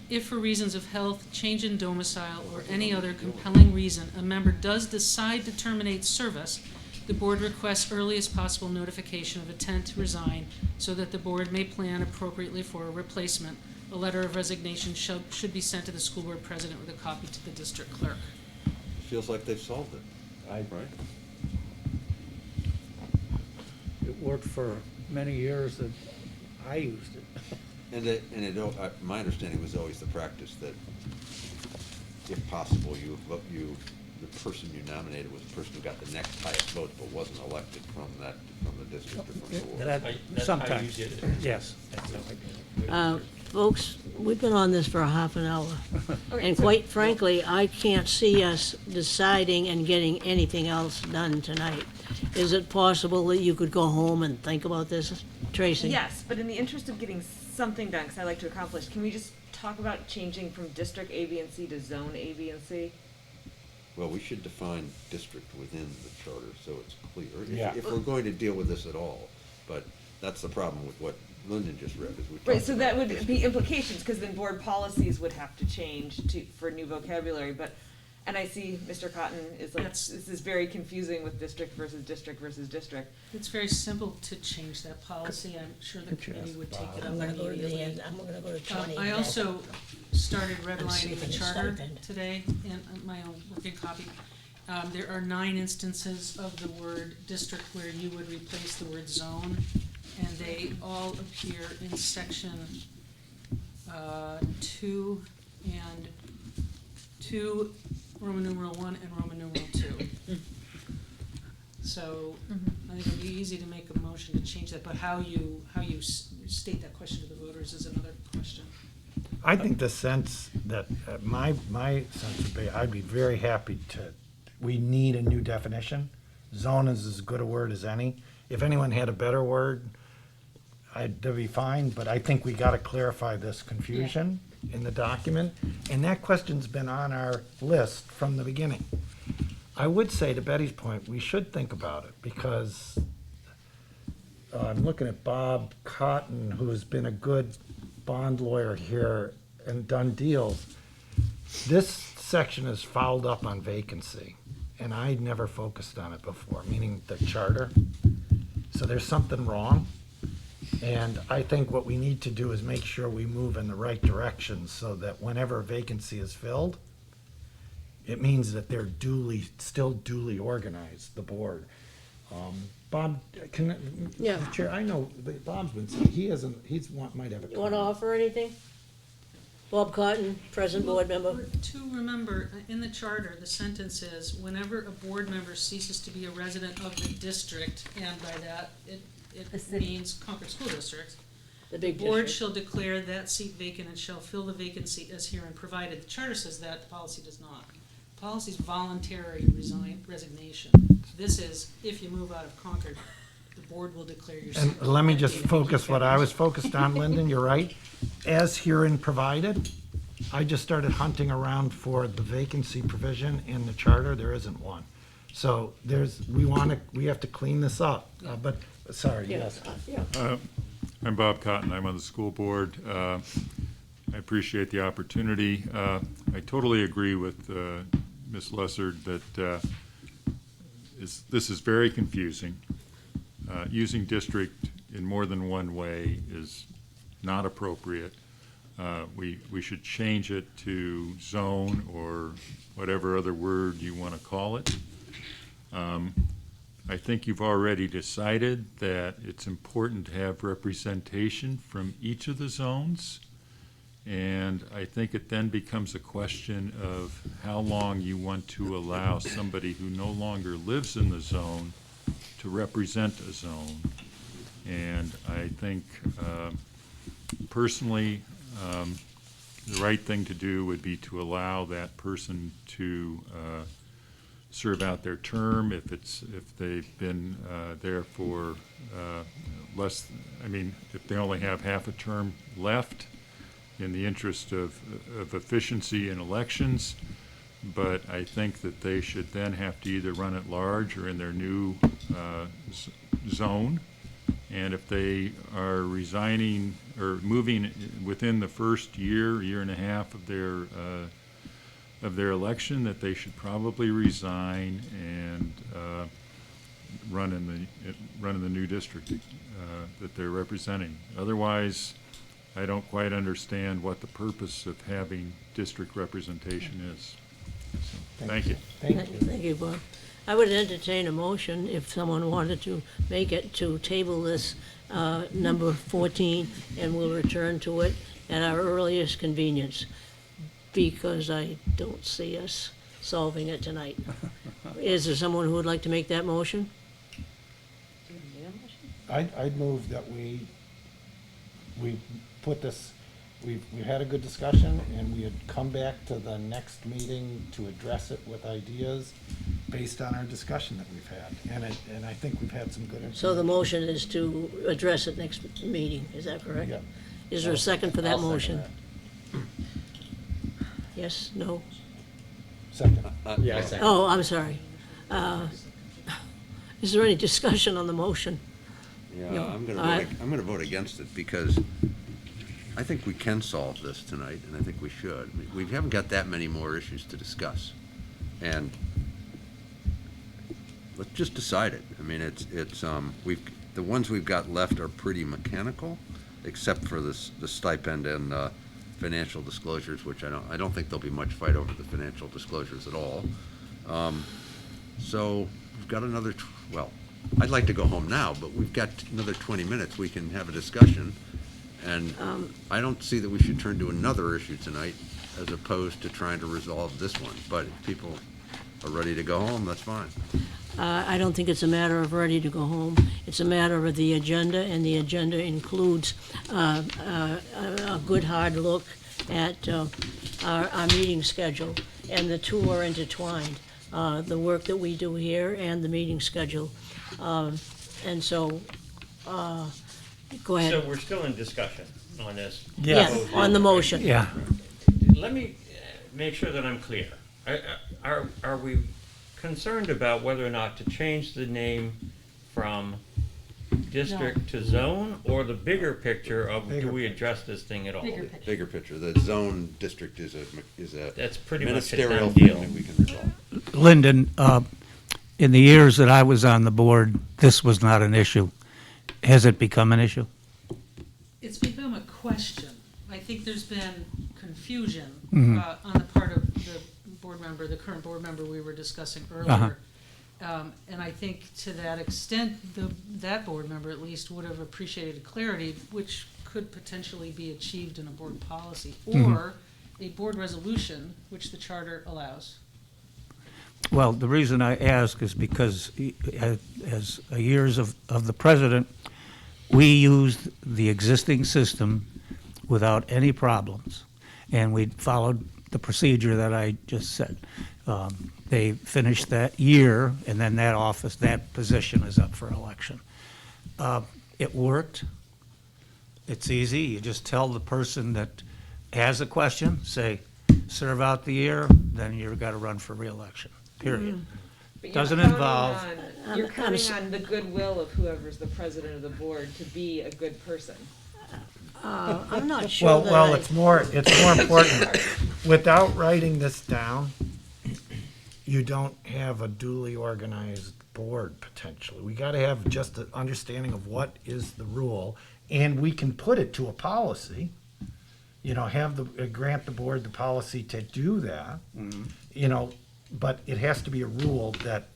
If for reasons of health, change in domicile, or any other compelling reason, a member does decide to terminate service, the board requests earliest possible notification of intent to resign so that the board may plan appropriately for a replacement. A letter of resignation should be sent to the school board president with a copy to the district clerk. Feels like they've solved it, right? It worked for many years that I used it. And my understanding was always the practice that if possible, the person you nominated was the person who got the next highest vote but wasn't elected from the district or from the ward. That- That's how you Sometimes, did it. yes. That's how I did it. Folks, we've been on this for a half an hour. And quite frankly, I can't see us deciding and getting anything else done tonight. Is it possible that you could go home and think about this, Tracy? Yes, but in the interest of getting something done, because I like to accomplish, can we just talk about changing from district A, B, and C to zone A, B, and C? Well, we should define district within the charter so it's clear, Yeah. if we're going to deal with this at all. But that's the problem with what Lyndon just read, is we Right, talked so about that would district. be implications, because then board policies would have to change for new vocabulary, but, and I see Mr. Cotton is like, That's- this is very confusing with district versus district versus district. It's very simple to change that policy. I'm sure the committee would take it up I'm gonna go to the immediately. end, I'm gonna go to 20. I also started see redlining if the it's charter stipend. today in my own working copy. There are 9 instances of the word district where you would replace the word zone, and they all appear in section 2 and 2, Roman numeral 1 and Roman numeral 2. So I think it'd be easy to make a motion to change that, but how you state that question to the voters is another question. I think the sense that, my sense would be, I'd be very happy we need a new definition. Zone is as good a word as any. If anyone had a better word, that'd be fine, but I think we gotta clarify this confusion in the document. And that question's been on our list from the beginning. I would say, to Betty's point, we should think about it, because I'm looking at Bob Cotton, who's been a good bond lawyer here and done deals. This section is fouled up on vacancy, and I'd never focused on it before, meaning the charter. So there's something wrong, and I think what we need to do is make sure we move in the right direction, so that whenever a vacancy is filled, it means that they're still duly organized, the board. Bob, Yeah. Chair, I know that Bob's been saying, might have a You wanna comment. offer anything? Bob Cotton, present board member. To remember, in the charter, the sentence is, whenever a board member ceases to be a resident of the district, and by that, The it city. means Concord School District, The the big board district. shall declare that seat vacant and shall fill the vacancy as herein provided. The charter says that, the policy does not. Policy's voluntary resignation. This is, if you move out of Concord, the board will declare your seat. And let me just empty. focus what I was focused on, Lyndon, you're right. As herein provided, I just started hunting around for the vacancy provision in the charter, there isn't one. So we have to clean this up, but, sorry, yes. Yeah. I'm Bob Cotton, I'm on the school board. I appreciate the opportunity. I totally agree with Ms. Lessard that this is very confusing. Using district in more than one way is not appropriate. We should change it to zone or whatever other word you want to call it. I think you've already decided that it's important to have representation from each of the zones. And I think it then becomes a question of how long you want to allow somebody who no longer lives in the zone to represent a zone. And I think personally, the right thing to do would be to allow that person to serve out their term if they've been there for if they only have half a term left, in the interest of efficiency in elections. But I think that they should then have to either run at large or in their new zone. And if they are resigning or moving within the first year and a half of their election, that they should probably resign and run in the new district that they're representing. Otherwise, I don't quite understand what the purpose of having district representation is. So, thank you. Thank you, Bob. I would entertain a motion, if someone wanted to make it, to table this number 14, and we'll return to it at our earliest convenience. because I don't see us solving it tonight. Is there someone who would like to make that motion? I'd move that we put this, we had a good discussion, and we had come back to the next meeting to address it with ideas based on our discussion that we've had. And I think we've had some good information. So the motion is to address it next meeting, is that correct? Yeah. Is there a second for that I'll second motion? that. Yes, no? Second. Yeah, I second. Oh, I'm sorry. Is there any discussion on the motion? Yeah, No. I'm All right. gonna vote against it because I think we can solve this tonight, and I think we should. We haven't got that many more issues to discuss. And let's just decide it. I mean, the ones we've got left are pretty mechanical, except for the stipend and financial disclosures, which I don't think there'll be much fight over the financial disclosures at all. So we've got another, well, I'd like to go home now, but we've got another 20 minutes. We can have a discussion. And I don't see that we should turn to another issue tonight as opposed to trying to resolve this one. But if people are ready to go home, that's fine. I don't think it's a matter of ready to go home. It's a matter of the agenda, and the agenda includes a good hard look at our meeting schedule, and the two are intertwined, the work that we do here and the meeting schedule. And so, go ahead. So we're still in discussion on this. Yeah, on the motion. Yeah. Let me make sure that I'm clear. Are we concerned about whether or not to change the name from district to zone, or the bigger picture of do we address this thing at all? Bigger picture. The zone district is a That's pretty much a ministerial done thing deal. that we can resolve. Lyndon, in the years that I was on the board, this was not an issue. Has it become an issue? It's become a question. I think there's been confusion Mhm. On the part of the board member, the current board member we were discussing earlier. And I think to that extent, that board member at least would have appreciated clarity, which could potentially be achieved in a board policy or a board resolution, which the charter allows. Well, the reason I ask is because as years of the president, we used the existing system without any problems, and we followed the procedure that I just said. They finished that year, and then that position is up for election. It worked. It's easy. You just tell the person that has a question, say, serve out the year, then you've got to run for reelection, period. But you're Doesn't counting involve- on- You're counting on the goodwill of whoever's the president of the board to be a good person. I'm not sure that Well, I- it's more important. Without writing this down, you don't have a duly organized board potentially. We gotta have just an understanding of what is the rule, and we can put it to a policy. Grant the board the policy to do that. But it has to be a rule that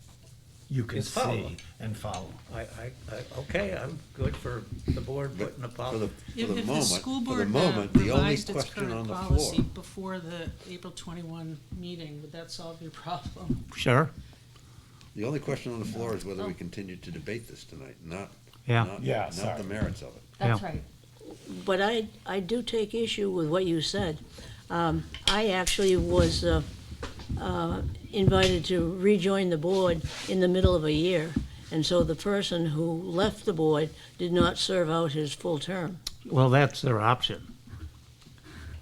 you can It's followed. see and follow. Okay, I'm good for the board putting a For policy. the If the moment, school for the board moment, the only revised its question on current the policy floor. before the April 21 meeting, would that solve your problem? Sure, The only question on the floor is whether we continue to debate this tonight, not yeah. not sorry. the merits of it. That's Yeah. right. But I do take issue with what you said. I actually was invited to rejoin the board in the middle of a year, and so the person who left the board did not serve out his full term. Well, that's their option.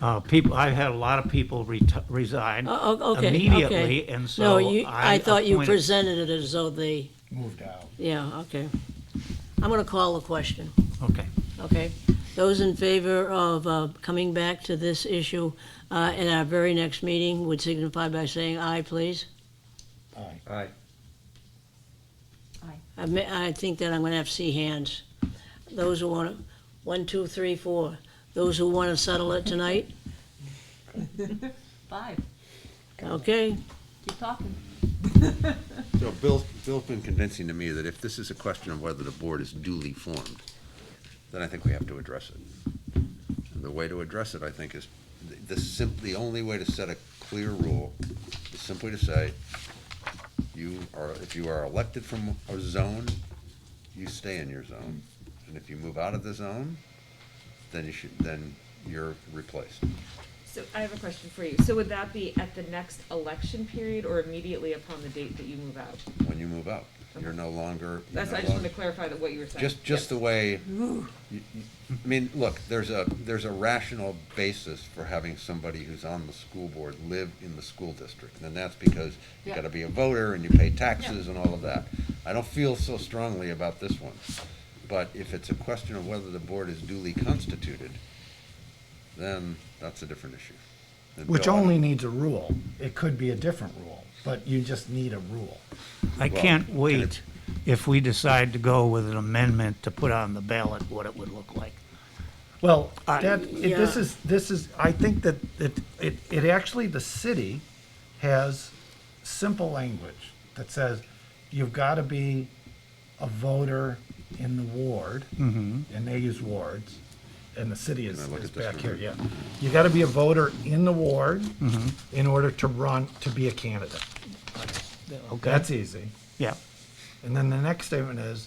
I've had a lot of people resign Okay, immediately, okay. and so No, I thought you appointed- presented it as though they, Moved out. yeah, okay. I'm gonna call the question, Okay. okay? Those in favor of coming back to this issue at our very next meeting would signify by saying aye, please. Aye. I think that I'm gonna have to see hands. Those who want to, 1, 2, 3, 4. Those who want to settle it tonight, 5. okay? Keep talking. So Bill's been convincing to me that if this is a question of whether the board is duly formed, then I think we have to address it. And the way to address it, I think, is the only way to set a clear rule is simply to say, if you are elected from a zone, you stay in your zone. And if you move out of the zone, then you're replaced. So I have a question for you. So would that be at the next election period or immediately upon the date that you move out? When you move out, you're no longer. I just wanted to clarify that what you were saying. Just the way, I mean, look, there's a rational basis for having somebody who's on the school board live in the school district. And that's because you gotta be a voter and you pay taxes and all of that. I don't feel so strongly about this one. But if it's a question of whether the board is duly constituted, then that's a different issue. And Which Bill, only needs a rule. It could be a different rule, but you just need a rule. I Well, can't can wait if we decide to go with an amendment to put on the ballot what it would look like. Well, Yeah. this is, I think that it actually, the city has simple language that says you've got to be a voter in the ward, and they use wards, and the city is Can I look at this back here, one? yeah. You got to be a voter in the ward in order to run, to be a candidate. Okay? That's easy. Yeah. And then the next statement is,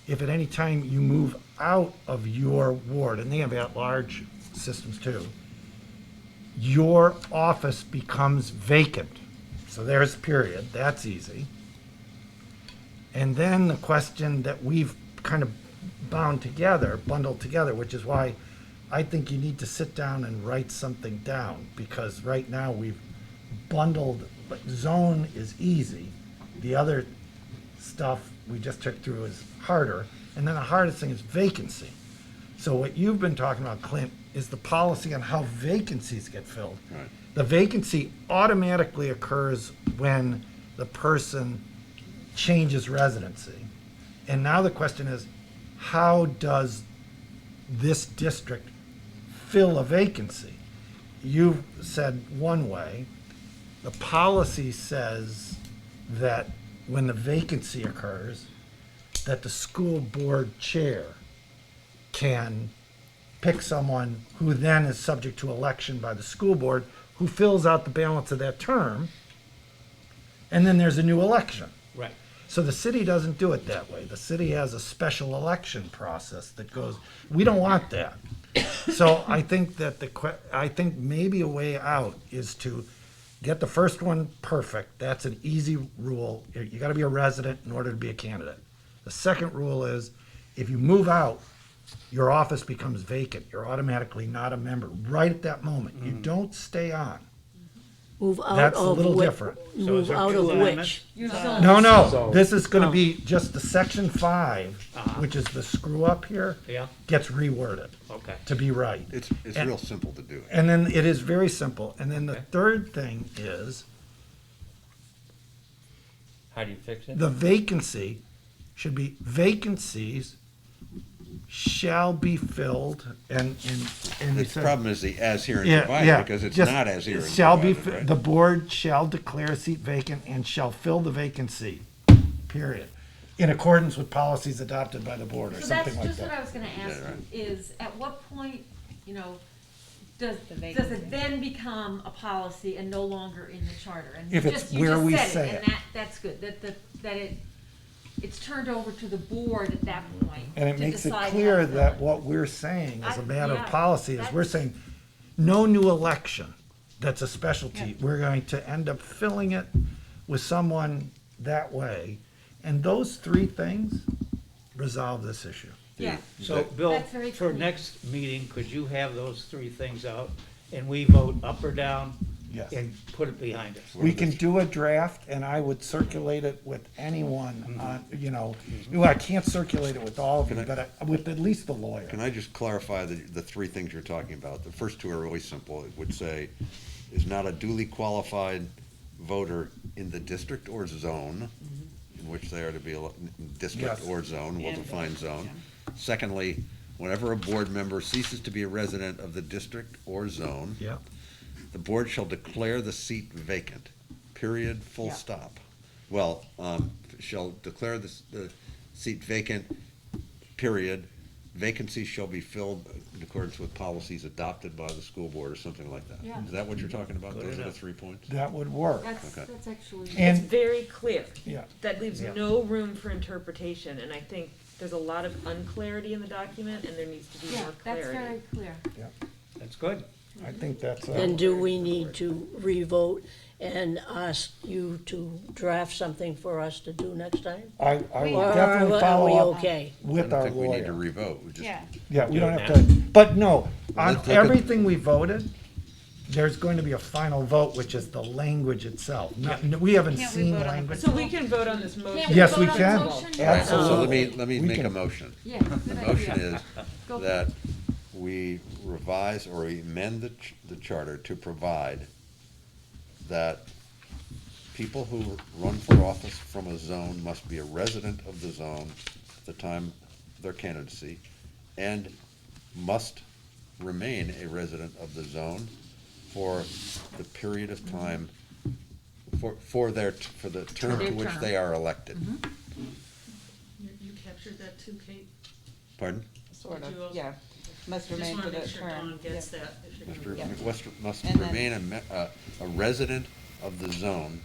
if at any time you move out of your ward, and they have at-large systems too, your office becomes vacant. So there's period, that's easy. And then the question that we've kind of bundled together, which is why I think you need to sit down and write something down, because right now we've bundled, like zone is easy. The other stuff we just took through is harder, and then the hardest thing is vacancy. So what you've been talking about, Clint, is the policy on how vacancies get filled. Right. The vacancy automatically occurs when the person changes residency. And now the question is, how does this district fill a vacancy? You've said one way. The policy says that when the vacancy occurs, that the school board chair can pick someone who then is subject to election by the school board, who fills out the balance of that term, and then there's a new election. Right. So the city doesn't do it that way. The city has a special election process that goes, we don't want that. So I think that I think maybe a way out is to get the first one perfect. That's an easy rule. You gotta be a resident in order to be a candidate. The second rule is, if you move out, your office becomes vacant. You're automatically not a member right at that moment. You don't stay on. Move out That's a of little which? different. Move there out two of amendments? which? Your zone. No, this is gonna be just the section 5, which is the screw up here, Yeah, gets reworded okay. to be right. It's And- real simple to do. And then it is very simple. And then the Okay. third thing is, How do you fix it? the vacancy should be, vacancies shall be filled, and you The said. problem is the as here and Yeah, divided, yeah, because it's just not as here and shall be divided, right? The board shall declare a seat vacant and shall fill the vacancy, period, in accordance with policies adopted by the board, or So something that's like just what I that. was gonna ask Yeah, right. you, is at what point, does The it vacancy. then become a policy and no longer in the charter? And If you it's just- you where just we said say and it. that's good, that it's turned over to the board at that point. And it to makes it decide how clear to fill that it. what we're saying as a matter of Yeah, policy is, we're that's- saying, no new election that's a specialty. We're going to end up filling it with someone that way. And those three things resolve this issue. Yeah, So, Bill, That's very for clean. next meeting, could you have those three things out and we vote up or down? Yes. And put it behind us? We can do a draft, and I would circulate it with anyone on, well, I can't circulate it with all of you, but with at least the lawyer. Can I just clarify the three things you're talking about? The first two are really simple. It would say, is not a duly qualified voter in the district or zone in which they are to be, district Yes. or zone, we'll And define vote, zone. Secondly, whenever a board member ceases to be a resident of the district or zone, Yeah. the board shall declare the seat vacant, period, full Yeah. stop. Well, shall declare the seat vacant, period, vacancies shall be filled in accordance with policies adopted by the school board or something like that. Yeah. Is that what you're talking about? Good Those are the enough. 3 points? That would work. Okay. That's actually. It's And, very clear. yeah, That leaves Yeah. no room for interpretation, and I think there's a lot of unclarity in the document, and there needs to be Yeah, more that's clarity. very clear. That's good. I think that's. Then do we need to revote and ask you to draft something for us to do next time? I will Or definitely are we follow up okay? I with don't our think we need to lawyer. revote. We just- Yeah. Yeah, we Do don't it have to, but no, on Let's look at- everything we voted, there's going to be a final vote, which is the language itself. We haven't Can't we seen vote on the language. So we can vote on this motion. Can't Yes, we vote on the can. motion? So Absolutely. let me We make a can- motion. Yeah, The good motion idea. is Go for that we revise or amend the charter to provide that people who run for office from a zone must be a resident of the zone at the time of their candidacy and must remain a resident of the zone for the period of time for the term to which they are elected. You captured that too, Kate? Pardon? Sort Did you of, also- yeah. Must Just remain wanna for the make sure term. Dawn gets that. If you're Must gonna- must And then- remain a resident of the zone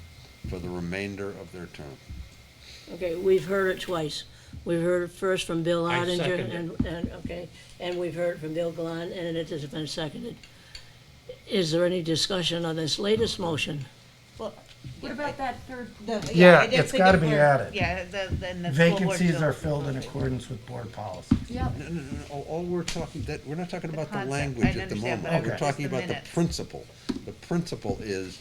for the remainder of their term. Okay, we've heard it twice. We've heard it first from Bill I Oettinger, second and we've heard it from Bill Glenn, and it has been seconded. Is there any discussion on this latest motion? Well, What about that third? Yeah, I just it's think gotta if be we're- added. Yeah, then the school board Vacancies should- are filled in accordance with board policy. Yep. No, all we're talking, we're not talking about the concept, language I at the understand, moment. but We're just talking the about the minutes. principle. The principle is,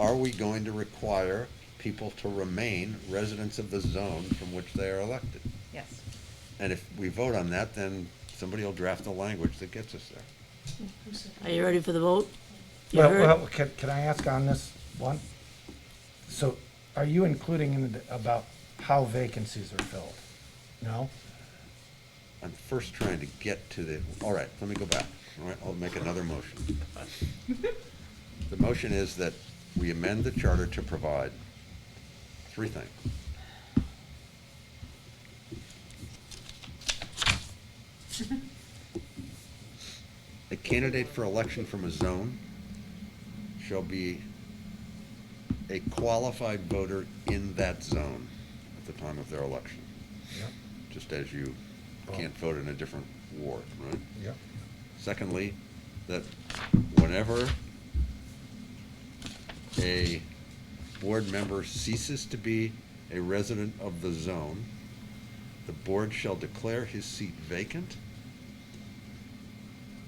are we going to require people to remain residents of the zone from which they are elected? Yes. And if we vote on that, then somebody will draft the language that gets us there. Are you ready for the vote? You Well, heard? can I ask on this one? So are you including in the, about how vacancies are filled? No? I'm first trying to get to the, all right, let me go back. All right, I'll make another motion. The motion is that we amend the charter to provide 3 things. A candidate for election from a zone shall be a qualified voter in that zone at the time of their election. Yep. Just as you can't vote in a different ward, right? Yep. Secondly, that whenever a board member ceases to be a resident of the zone, the board shall declare his seat vacant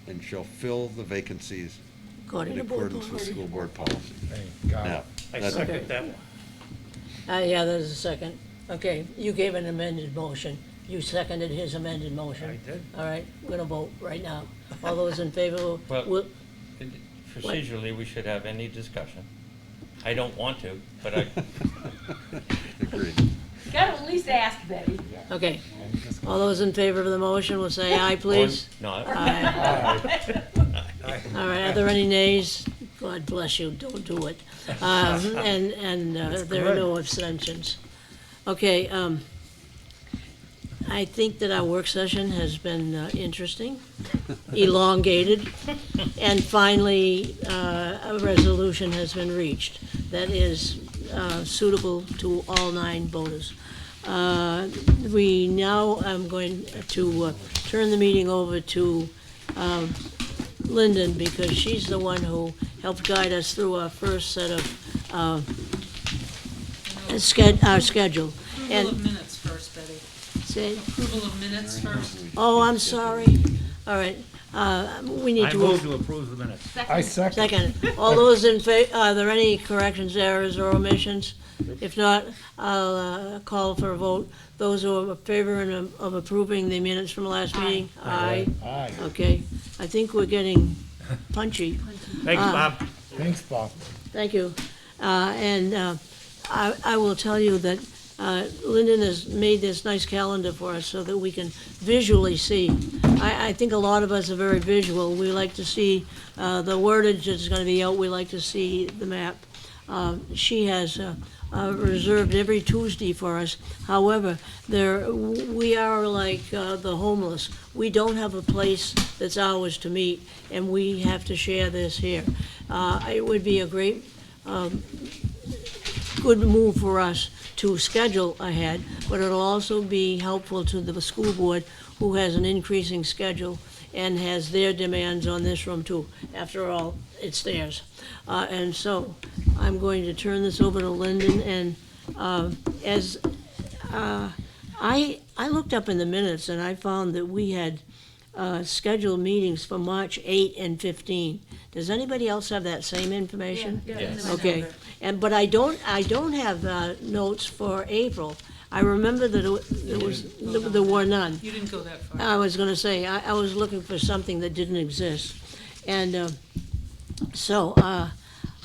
and shall fill the vacancies According in to board accordance with policy. school board policy. Hey, got Now, it. I that's- second that one. Yeah, there's a second. Okay, you gave an amended motion. You seconded his amended motion. I did. All right, we're gonna vote right now. All those in favor, Well- will, Procedurally, we should have any discussion. I don't want to, but I, Agreed. You gotta at least ask, Betty. okay. All those in favor of the motion will say aye, please. or not. Aye. All right, are there any nays? God bless you, don't do it. And there are no abstentions. Okay, I think that our work session has been interesting, elongated, and finally, a resolution has been reached that is suitable to all 9 voters. We now, I'm going to turn the meeting over to Lyndon, because she's the one who helped guide us through our first set of our schedule. Approval And of minutes first, Betty. say, Approval of minutes first. oh, I'm sorry. All right, we need I to. move to approve the minutes. I second. Second, all those in are there any corrections, errors, or omissions? If not, I'll call for a vote. Those who are in favor of approving the minutes from last meeting? Aye. Aye. Okay, I think we're getting punchy. Thanks, Bob. Thanks, Bob. Thank you. I will tell you that Lyndon has made this nice calendar for us so that we can visually see. I think a lot of us are very visual. We like to see the wordage that's going to be out. We like to see the map. She has reserved every Tuesday for us. However, we are like the homeless. We don't have a place that's ours to meet, and we have to share this here. It would be a great, good move for us to schedule ahead, but it'll also be helpful to the school board, who has an increasing schedule and has their demands on this room too. After all, it's theirs. And so I'm going to turn this over to Lyndon, and I looked up in the minutes and I found that we had scheduled meetings for March 8 and 15. Does anybody else have that same information? Yes. Okay, but I don't have notes for April. I remember that there were none. You didn't go that far. I was gonna say, I was looking for something that didn't exist. And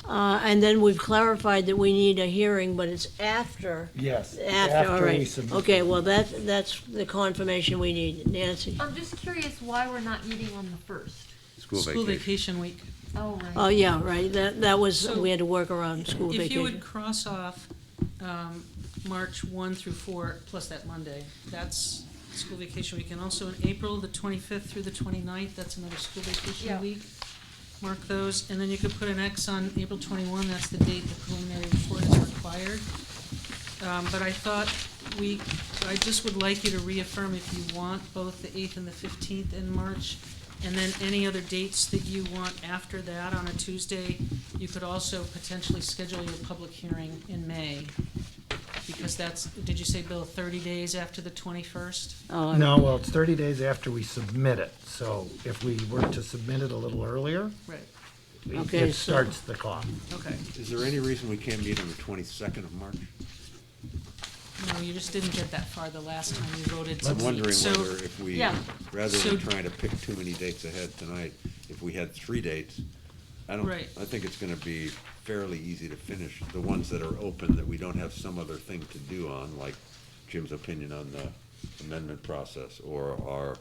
and then we've clarified that we need a hearing, but it's after. Yes, All after we right. submit. Okay, well, that's the confirmation we need. Nancy? I'm just curious why we're not meeting on the 1st. School School vacation week. Oh, right. Oh, yeah, right, that was, So, we had to work around school If you vacation. would cross off March 1 through 4, plus that Monday, that's school vacation week. And also in April, the 25th through the 29th, that's another school vacation Yeah. week. Mark those, and then you could put an X on April 21, that's the date the preliminary report is required. But I thought I just would like you to reaffirm if you want both the 8th and the 15th in March, and then any other dates that you want after that on a Tuesday. You could also potentially schedule your public hearing in May, because that's, did you say, Bill, 30 days after the 21st? Oh, No, well, it's 30 days after we submit it, so if we were to submit it a little earlier, Right, Okay, it so- starts the clock. okay. Is there any reason we can't meet on the 22nd of March? No, you just didn't get that far the last time you voted to I'm meet. wondering So- whether if we, Yeah. rather So- than trying to pick too many dates ahead tonight, if we had 3 dates, I Right. think it's gonna be fairly easy to finish the ones that are open, that we don't have some other thing to do on, like Jim's opinion on the amendment process, or our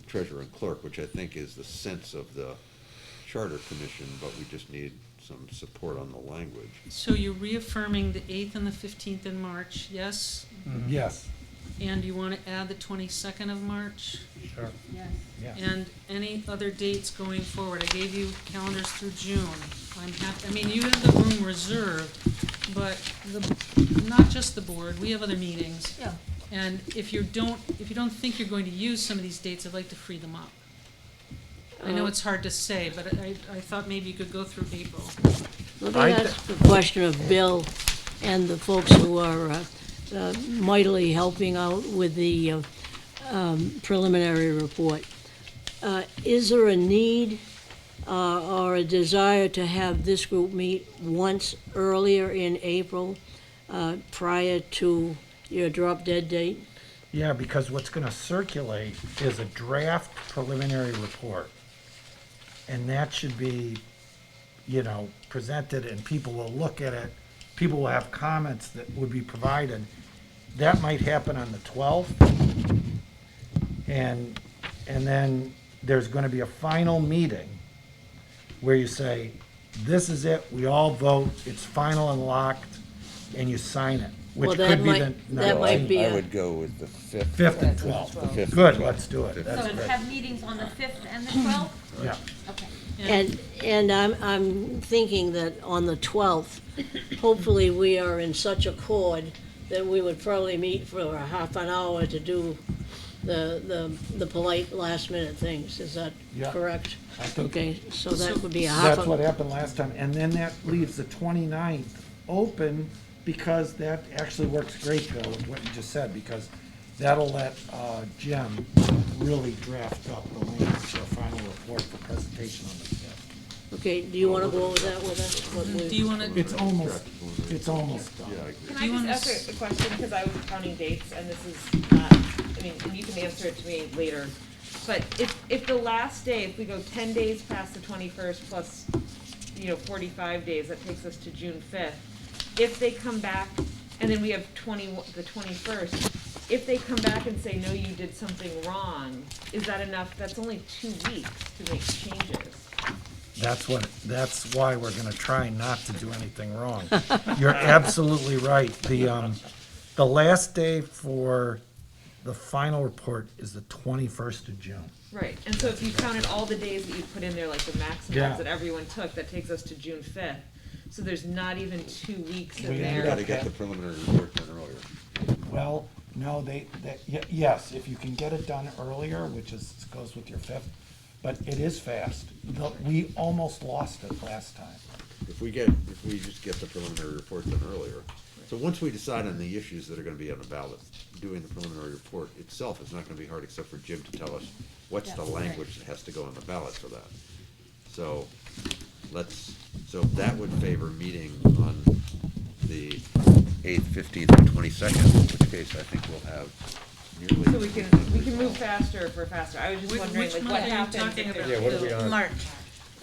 treasurer and clerk, which I think is the sense of the charter commission, but we just need some support on the language. So you're reaffirming the 8th and the 15th in March, yes? Yes, And you want to add the 22nd of March? sure, Yes. yes. And any other dates going forward? I gave you calendars through June. I'm happy, I mean, you have the room reserved, but not just the board, we have other meetings. Yeah. And if you don't think you're going to use some of these dates, I'd like to free them up. I know it's hard to say, but I thought maybe you could go through April. Let me ask the question of Bill and the folks who are mightily helping out with the preliminary report. Is there a need or a desire to have this group meet once earlier in April, prior to your drop-dead date? Yeah, because what's gonna circulate is a draft preliminary report. And that should be, presented, and people will look at it. People will have comments that would be provided. That might happen on the 12th. And then there's gonna be a final meeting where you say, this is it, we all vote, it's final and locked, and you sign it, Well, which that could be the might- that might be 19th. a- would go with the 5th. 5th and 12th. The 5th. Good, let's do it. So That's great. have meetings on the 5th and the 12th? Yeah. Okay. And I'm thinking that on the 12th, hopefully we are in such accord that we would probably meet for a half an hour to do the polite last-minute things. Is that Yeah. correct? I think Okay, so that would be a half that's what a, happened last time, and then that leaves the 29th open, because that actually works great, Bill, with what you just said, because that'll let Jim really draft up the language for a final report for presentation on the 5th. okay, do you wanna go over that with us? What we- Do you want to, It's almost done. Yeah, I agree. Can Do you I wanna just s- ask a question, because I was counting dates, and this is not, I mean, and you can answer it to me later. But if the last day, if we go 10 days past the 21st plus, 45 days, that takes us to June 5th. If they come back, and then we have the 21st, if they come back and say, no, you did something wrong, is that enough? That's only 2 weeks to make changes. That's why we're gonna try not to do anything wrong. You're absolutely right. The last day for the final report is the 21st of June. Right, and so if you counted all the days that you put in there, like the maximums Yeah. that everyone took, that takes us to June 5th. So there's not even 2 weeks in We You there. gotta get the preliminary report done earlier. Well, no, yes, if you can get it done earlier, which goes with your 5th, but it is fast. We almost lost it last time. If we just get the preliminary report done earlier. So once we decide on the issues that are gonna be on the ballot, doing the preliminary report itself is not gonna be hard, except for Jim to tell us what's the language that has to go on the ballot for that. So so that would favor meeting on the 8th, 15th, and 22nd, in which case I think we'll have nearly. So we can move faster if we're faster. I was just wondering, Which like, month what are you happens talking if about? there's. Yeah, what are we on? March.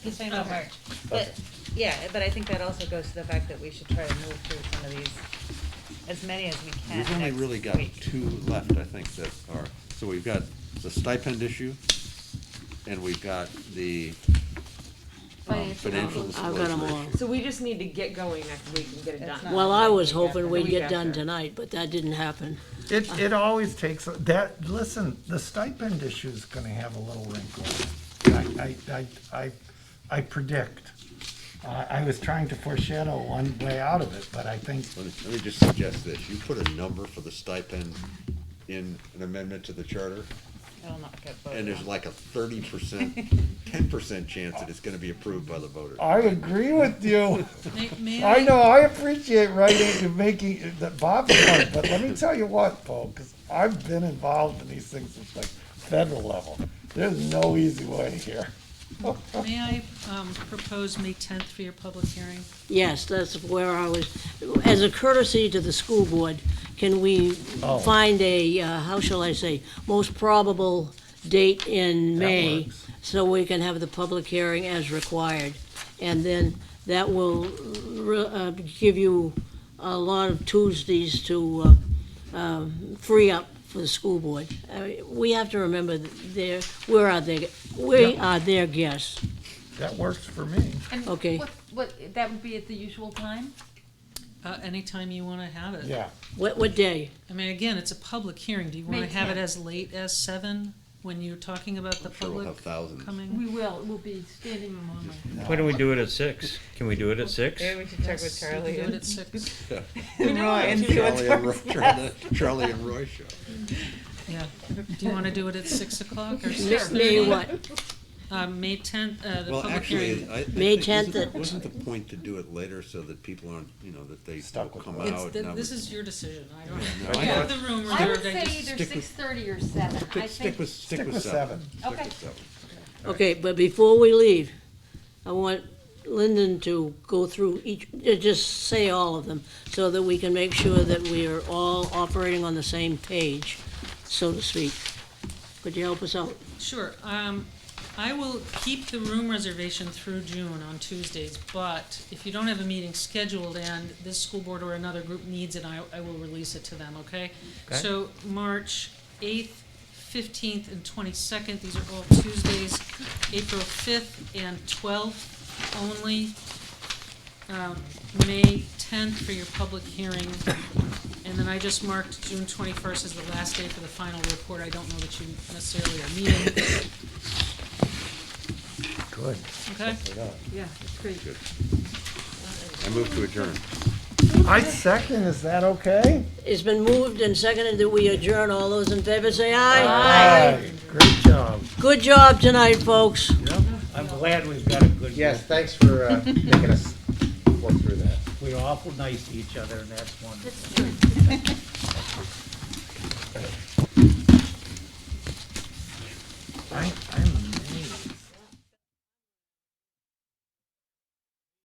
He's talking about March. But, yeah, but I think that also goes to the fact that we should try to move through some of these, as many as we can We've only next really got week. 2 left, I think, that are, so we've got the stipend issue, and we've got the financial I've disclosure got 'em all. issue. So we just need to get going next week and get it That's done. not- Well, I was The week hoping after. we'd The get week done after. tonight, but that didn't happen. It always takes, listen, the stipend issue is gonna have a little wrinkle. I predict. I was trying to foreshadow one way out of it, but I think, Let me just suggest this, you put a number for the stipend in an amendment to the charter, It'll not get voted and there's on. like a 30%, 10% chance that it's gonna be approved by the voters. I agree with you. May I know, I appreciate writing and making, that Bob's point, but let me tell you what, folks, I've been involved in these things at the federal level. There's no easy way here. May I propose May 10th for your public hearing? Yes, that's where I was, as a courtesy to the school board, can we Oh. find a, how shall I say, most probable date in May, works. so we can have the public hearing as required? And then that will give you a lot of Tuesdays to free up for the school board. We have to remember that we are their guests. That works for me. And Okay. what, that would be at the usual time? Anytime you want to have it. Yeah. What day? I mean, again, it's a public hearing. Do you want May to have it 10th. as late as 7 when you're talking about the I'm sure we'll public have thousands. coming? We will, we'll be standing room only. Why don't we do it at 6? Can we do it at 6? Maybe we should check with Yes, we Charlie. can do it and- at 6. and Roy and see what's Charlie and Roy, works. Charlie and Roy show. Yeah. Do you want to do it at 6 o'clock or May 6:30? what? May 10th, the Well, public actually, hearing. I May think, 10th at- wasn't the point to do it later so that people aren't, that they Stuck with come it. out? It's, Now this we- is your decision. I don't, No, I have the room I would reserved. I say just, either stick with- 6:30 or 7. I Stick think, with Stick 7. with 7. Stick Okay. with 7. Okay, but before we leave, I want Lyndon to go through just say all of them, so that we can make sure that we are all operating on the same page, so to speak. Could you help us out? sure. I will keep the room reservation through June on Tuesdays, but if you don't have a meeting scheduled and this school board or another group needs it, I will release it to them, okay? So March 8th, 15th, and 22nd, these are all Tuesdays. April 5th and 12th only. May 10th for your public hearing. And then I just marked June 21st as the last day for the final report. I don't know that you necessarily are meeting, Good. okay? yeah, it's great. I move to adjourn. I second, is that okay? It's been moved and seconded that we adjourn. All those in favor say aye. Aye. Great job. Good job tonight, folks. I'm glad we've got a good. Yes, thanks for making us work through that. We're awful nice to each other, and that's wonderful. That's good.